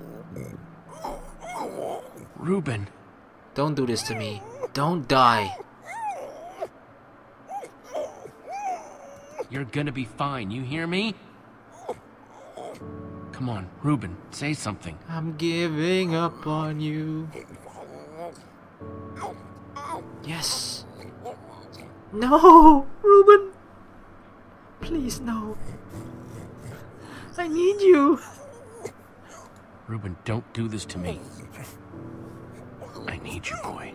Reuben. Don't do this to me. Don't die. You're gonna be fine, you hear me? Come on, Reuben, say something. I'm giving up on you. Yes. No, Reuben. Please, no. I need you. Reuben, don't do this to me. I need you, boy.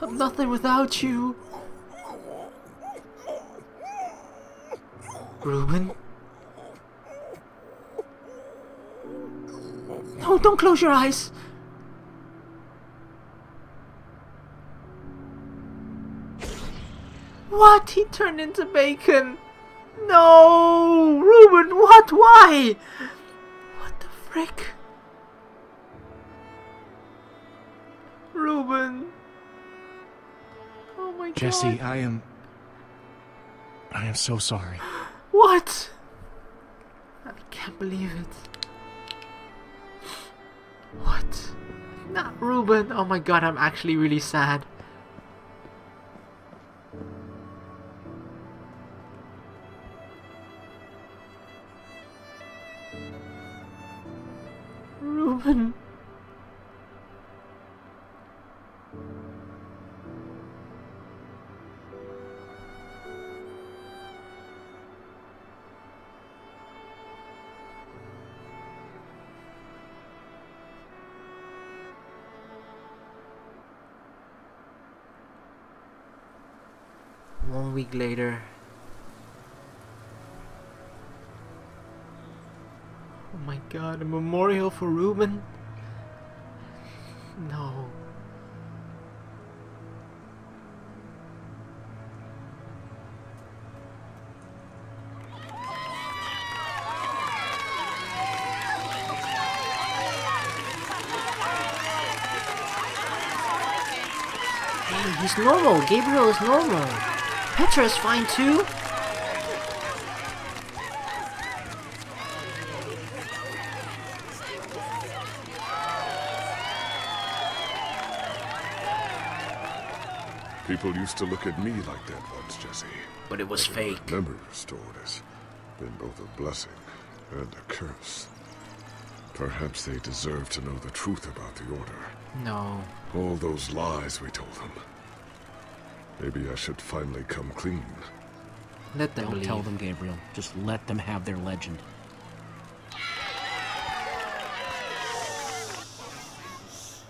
I'm nothing without you. Reuben? No, don't close your eyes. What? He turned into bacon. No! Reuben, what? Why? What the frick? Reuben. Oh my god. Jesse, I am so sorry. What? I can't believe it. What? Not Reuben. Oh my god, I'm actually really sad. Reuben. One week later. Oh my god, a memorial for Reuben? No. Hey, he's normal. Gabriel is normal. Petra is fine too. People used to look at me like that once, Jesse. But it was fake. Memory restored has been both a blessing and a curse. Perhaps they deserve to know the truth about the Order. No. All those lies we told them. Maybe I should finally come clean. Let them Don't believe. tell them, Gabriel. Just let them have their legend.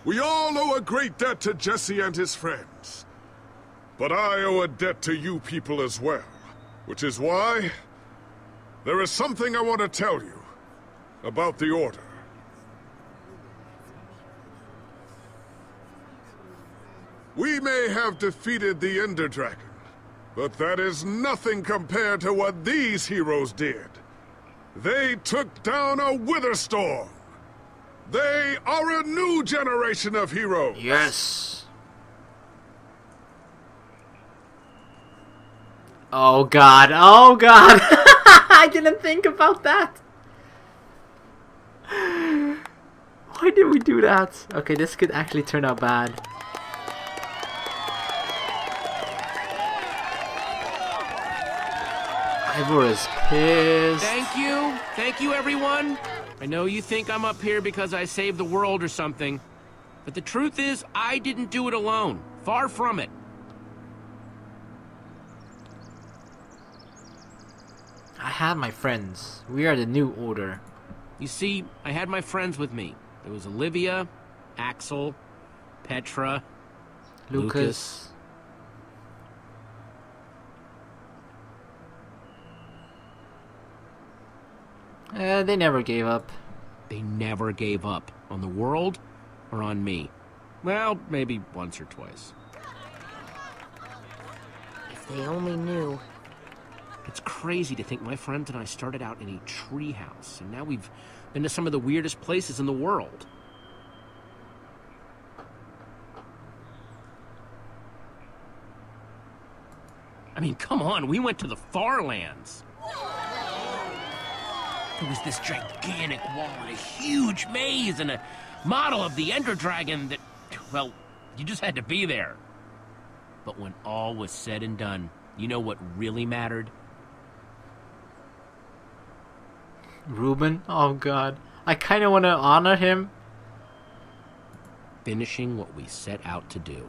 We all owe a great debt to Jesse and his friends. But I owe a debt to you people as well. Which is why there is something I want to tell you about the Order. We may have defeated the Ender Dragon, but that is nothing compared to what these heroes did. They took down a Witherstorm. They are a new generation of heroes. Yes. Oh god, oh god. I didn't think about that. Why did we do that? Okay, this could actually turn out bad. Ivor is pissed. Thank you everyone. I know you think I'm up here because I saved the world or something, but the truth is I didn't do it alone. Far from it. I had my friends. We are the new order. You see, I had my friends with me. There was Olivia, Axel, Petra, Lucas. They never gave up. They never gave up. On the world or on me? Well, maybe once or twice. If they only knew. It's crazy to think my friends and I started out in a treehouse, and now we've been to some of the weirdest places in the world. I mean, come on, we went to the far lands. There was this gigantic wall and a huge maze and a model of the Ender Dragon that, well, you just had to be there. But when all was said and done, you know what really mattered? Reuben? Oh god. I kinda wanna honor him. Finishing what we set out to do.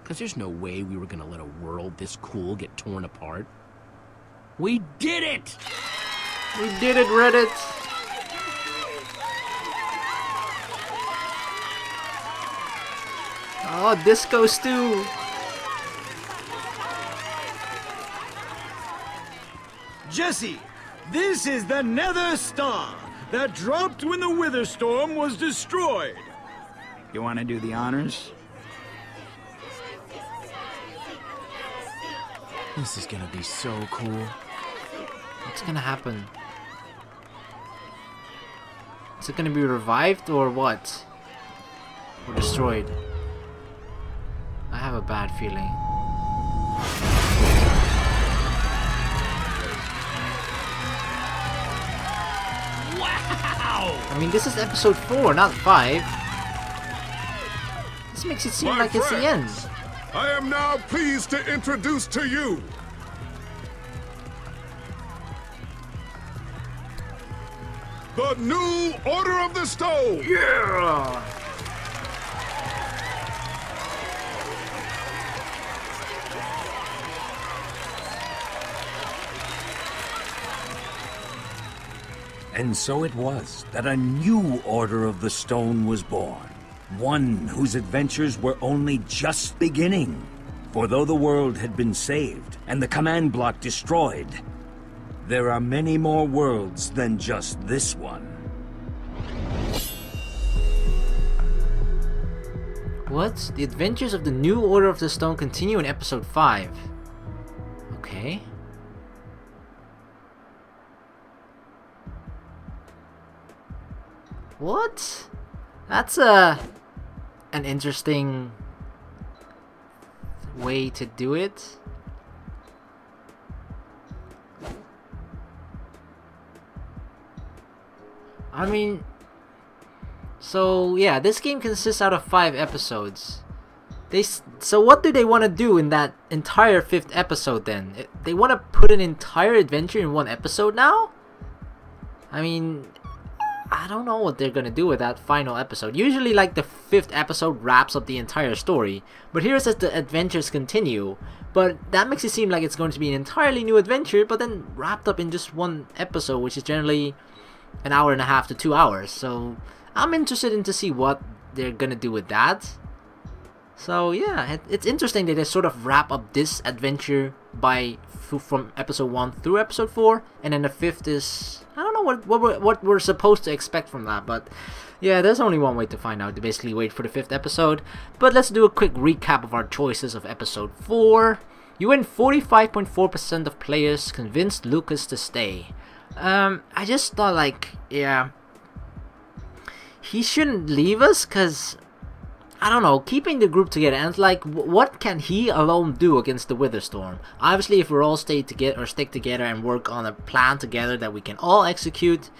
Because there's no way we were gonna let a world this cool get torn apart. We did it! We did it, Reddit! Oh, Disco Stew! Jesse, this is the Nether Star that dropped when the Wither Storm was destroyed. You want to do the honors? This is gonna be so cool. What's gonna happen? Is it gonna be revived or what? Or destroyed? I have a bad feeling. Wow! I mean, this is episode 4, not 5. This makes it seem like it's the end. I am now pleased to introduce to you the new Order of the Stone! Yeah! And so it was that a new Order of the Stone was born. One whose adventures were only just beginning. For though the world had been saved and the command block destroyed, there are many more worlds than just this one. What? The adventures of the new Order of the Stone continue in episode 5. Okay. What? That's an interesting way to do it. I mean, so yeah, this game consists out of 5 episodes. So what do they want to do in that entire 5th episode then? They want to put an entire adventure in one episode now? I mean, I don't know what they're gonna do with that final episode. Usually like the 5th episode wraps up the entire story, but here it says the adventures continue. But that makes it seem like it's going to be an entirely new adventure, but then wrapped up in just one episode, which is generally an hour and a half to 2 hours. So I'm interested in to see what they're gonna do with that. So yeah, it's interesting that they sort of wrap up this adventure from episode 1 through episode 4, and then the 5th is, I don't know what we're supposed to expect from that, but yeah, there's only one way to find out. To basically wait for the 5th episode. But let's do a quick recap of our choices of episode 4. You win 45.4% of players convinced Lucas to stay. I just thought like, yeah, he shouldn't leave us, cause I don't know, keeping the group together, and like, what can he alone do against the Witherstorm? Obviously, if we all stick together and work on a plan together that we can all execute,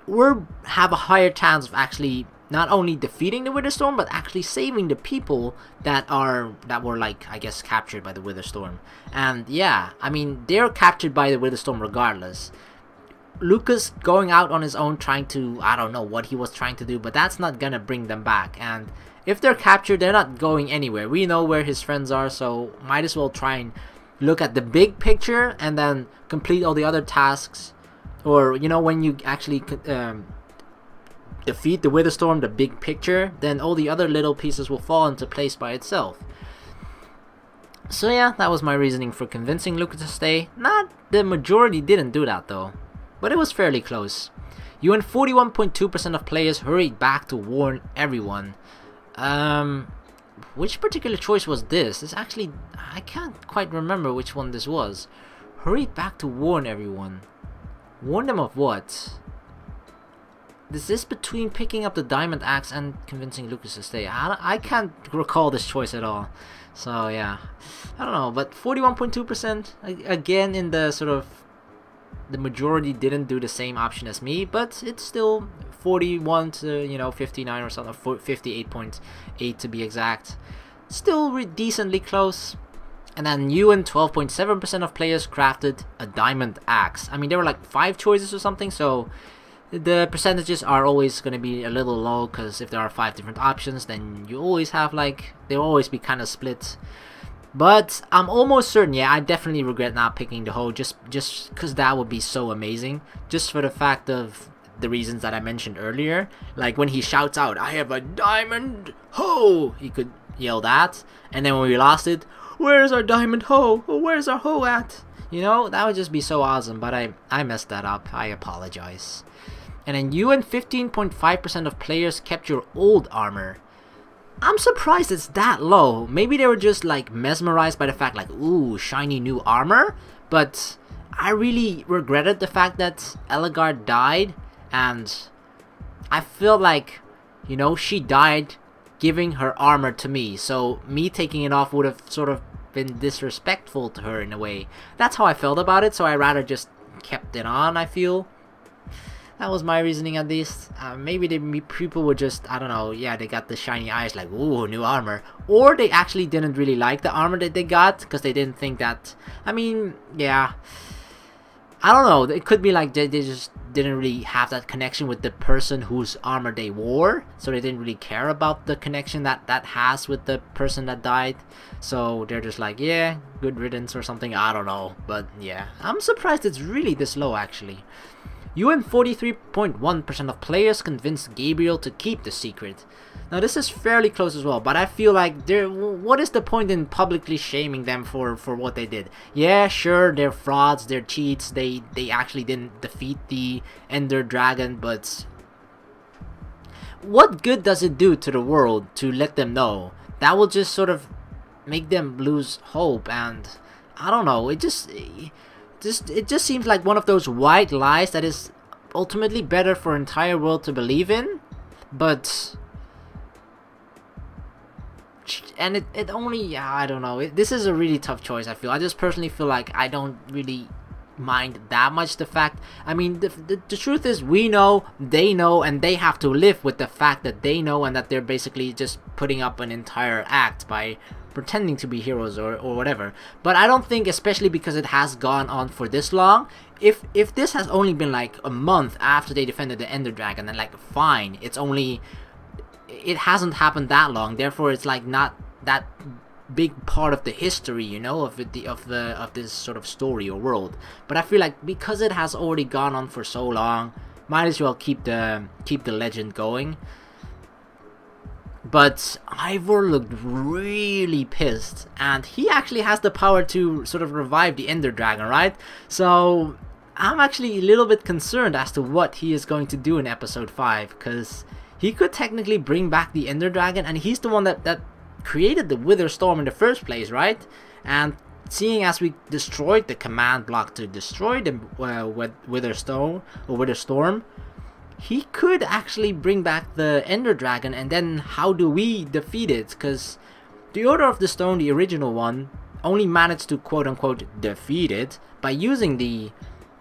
we'll have a higher chance of actually not only defeating the Witherstorm, but actually saving the people that were like, I guess, captured by the Witherstorm. And yeah, I mean, they're captured by the Witherstorm regardless. Lucas going out on his own trying to, I don't know what he was trying to do, but that's not gonna bring them back. And if they're captured, they're not going anywhere. We know where his friends are, so might as well try and look at the big picture and then complete all the other tasks, or you know, when you actually defeat the Witherstorm, the big picture, then all the other little pieces will fall into place by itself. So yeah, that was my reasoning for convincing Lucas to stay. Not the majority didn't do that though, but it was fairly close. You and 41.2% of players hurried back to warn everyone. Which particular choice was this? It's actually, I can't quite remember which one this was. Hurried back to warn everyone. Warn them of what? Is this between picking up the diamond axe and convincing Lucas to stay? I can't recall this choice at all. So yeah, I don't know, but 41.2%, again in the sort of, the majority didn't do the same option as me, but it's still 41 to, you know, 59 or something, 58.8 to be exact. Still decently close. And then you and 12.7% of players crafted a diamond axe. I mean, there were like 5 choices or something, so the percentages are always going to be a little low, because if there are 5 different options, then you always have like, they'll always be kind of split. But I'm almost certain, yeah, I definitely regret not picking the hoe, just because that would be so amazing. Just for the fact of the reasons that I mentioned earlier. Like when he shouts out, "I have a diamond hoe!" He could yell that. And then when we lost it, "Where's our diamond hoe? Oh, where's our hoe at?" You know, that would just be so awesome. But I messed that up. I apologize. And then you and 15.5% of players kept your old armor. I'm surprised it's that low. Maybe they were just like mesmerized by the fact like, ooh, shiny new armor. But I really regretted the fact that Ellegaard died, and I feel like, you know, she died giving her armor to me, so me taking it off would have sort of been disrespectful to her in a way. That's how I felt about it, so I rather just kept it on, I feel. That was my reasoning at least. Maybe people were just, I don't know, yeah, they got the shiny eyes like, ooh, new armor. Or they actually didn't really like the armor that they got, because they didn't think that, I mean, yeah. I don't know, it could be like they just didn't really have that connection with the person whose armor they wore, so they didn't really care about the connection that has with the person that died. So they're just like, yeah, good riddance or something, I don't know. But yeah, I'm surprised it's really this low actually. You and 43.1% of players convinced Gabriel to keep the secret. Now this is fairly close as well, but I feel like what is the point in publicly shaming them for what they did? Yeah, sure, they're frauds, they're cheats, they actually didn't defeat the Ender Dragon, but what good does it do to the world to let them know? That will just sort of make them lose hope, and I don't know, it just seems like one of those white lies that is ultimately better for an entire world to believe in, but and it only, yeah, I don't know, this is a really tough choice. I just personally feel like I don't really mind that much the fact, I mean, the truth is we know, they know, and they have to live with the fact that they know, and that they're basically just putting up an entire act by pretending to be heroes or whatever. But I don't think, especially because it has gone on for this long, if this has only been like a month after they defended the Ender Dragon, then like fine, it hasn't happened that long, therefore it's like not that big part of the history, you know, of this sort of story or world. But I feel like because it has already gone on for so long, might as well keep the legend going. But Ivor looked really pissed, and he actually has the power to sort of revive the Ender Dragon, right? So I'm actually a little bit concerned as to what he is going to do in episode 5, because he could technically bring back the Ender Dragon, and he's the one that created the Wither Storm in the first place, right? And seeing as we destroyed the command block to destroy the Wither Storm, he could actually bring back the Ender Dragon, and then how do we defeat it? Because the Order of the Stone, the original one, only managed to quote-unquote defeat it by using the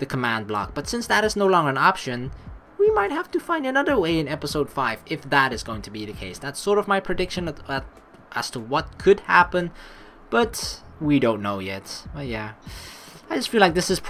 command block. But since that is no longer an option, we might have to find another way in episode 5, if that is going to be the case. That's sort of my prediction as to what could happen, but we don't know yet. But yeah, I just feel like this is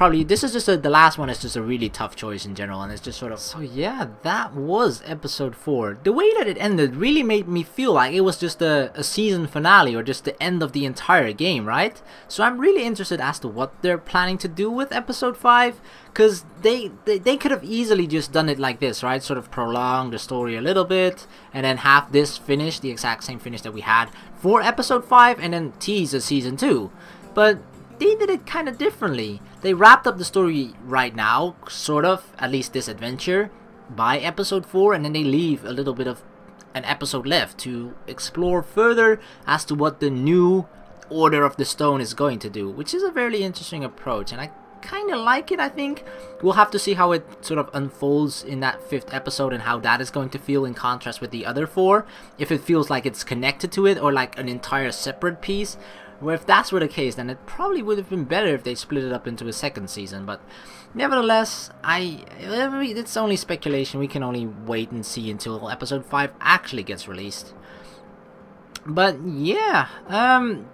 just the last one is just a really tough choice in general, and it's just sort of, so yeah, that was episode 4. The way that it ended really made me feel like it was just a season finale, or just the end of the entire game, right? So I'm really interested as to what they're planning to do with episode 5, because they could have easily just done it like this, right? Sort of prolong the story a little bit, and then have this finish, the exact same finish that we had for episode 5, and then tease a season 2. But they did it kind of differently. They wrapped up the story right now, sort of, at least this adventure, by episode 4, and then they leave a little bit of an episode left to explore further as to what the new Order of the Stone is going to do, which is a very interesting approach, and I kind of like it. I think we'll have to see how it sort of unfolds in that 5th episode, and how that is going to feel in contrast with the other 4, if it feels like it's connected to it, or like an entire separate piece. Well, if that's were the case, then it probably would have been better if they split it up into a 2nd season. But nevertheless, it's only speculation. We can only wait and see until episode 5 actually gets released. But yeah,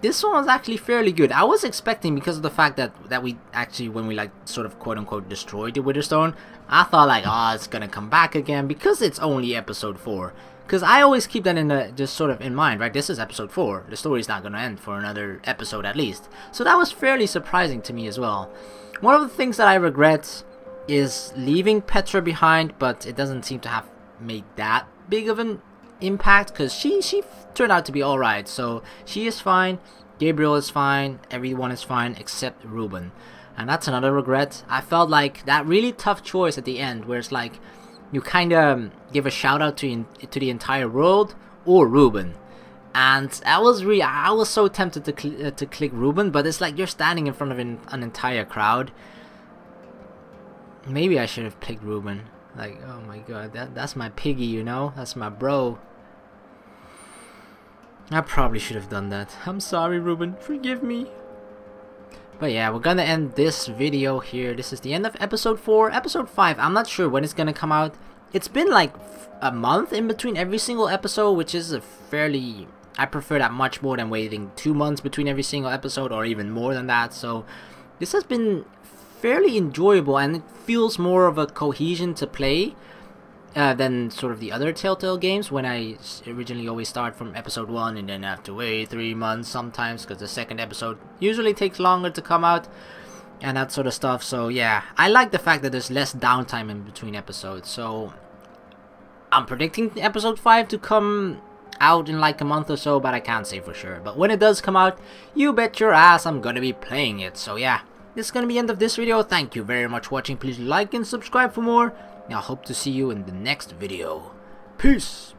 this one was actually fairly good. I was expecting, because of the fact that we actually, when we like sort of quote unquote destroyed the Witherstone, I thought like, oh, it's gonna come back again, because it's only episode 4. Because I always keep that in just sort of in mind, right? This is episode 4. The story's not going to end for another episode at least. So that was fairly surprising to me as well. One of the things that I regret is leaving Petra behind, but it doesn't seem to have made that big of an impact, because she turned out to be alright. So she is fine, Gabriel is fine, everyone is fine except Reuben. And that's another regret. I felt like that really tough choice at the end, where it's like, you kind of give a shout out to the entire world or Reuben, and I was so tempted to click Reuben, but it's like you're standing in front of an entire crowd. Maybe I should have picked Reuben. Like, oh my god, that's my piggy, you know, that's my bro. I probably should have done that. I'm sorry, Reuben, forgive me. But yeah, we're gonna end this video here. This is the end of episode 4. Episode 5, I'm not sure when it's gonna come out. It's been like a month in between every single episode, which is a fairly... I prefer that much more than waiting 2 months between every single episode, or even more than that. So this has been fairly enjoyable, and it feels more of a cohesion to play than sort of the other Telltale games, when I originally always start from episode 1 and then have to wait 3 months sometimes, because the 2nd episode usually takes longer to come out and that sort of stuff. So yeah, I like the fact that there's less downtime in between episodes. So I'm predicting episode 5 to come out in like a month or so, but I can't say for sure. But when it does come out, you bet your ass I'm gonna be playing it. So yeah, this is gonna be the end of this video. Thank you very much for watching. Please like and subscribe for more. I hope to see you in the next video. Peace!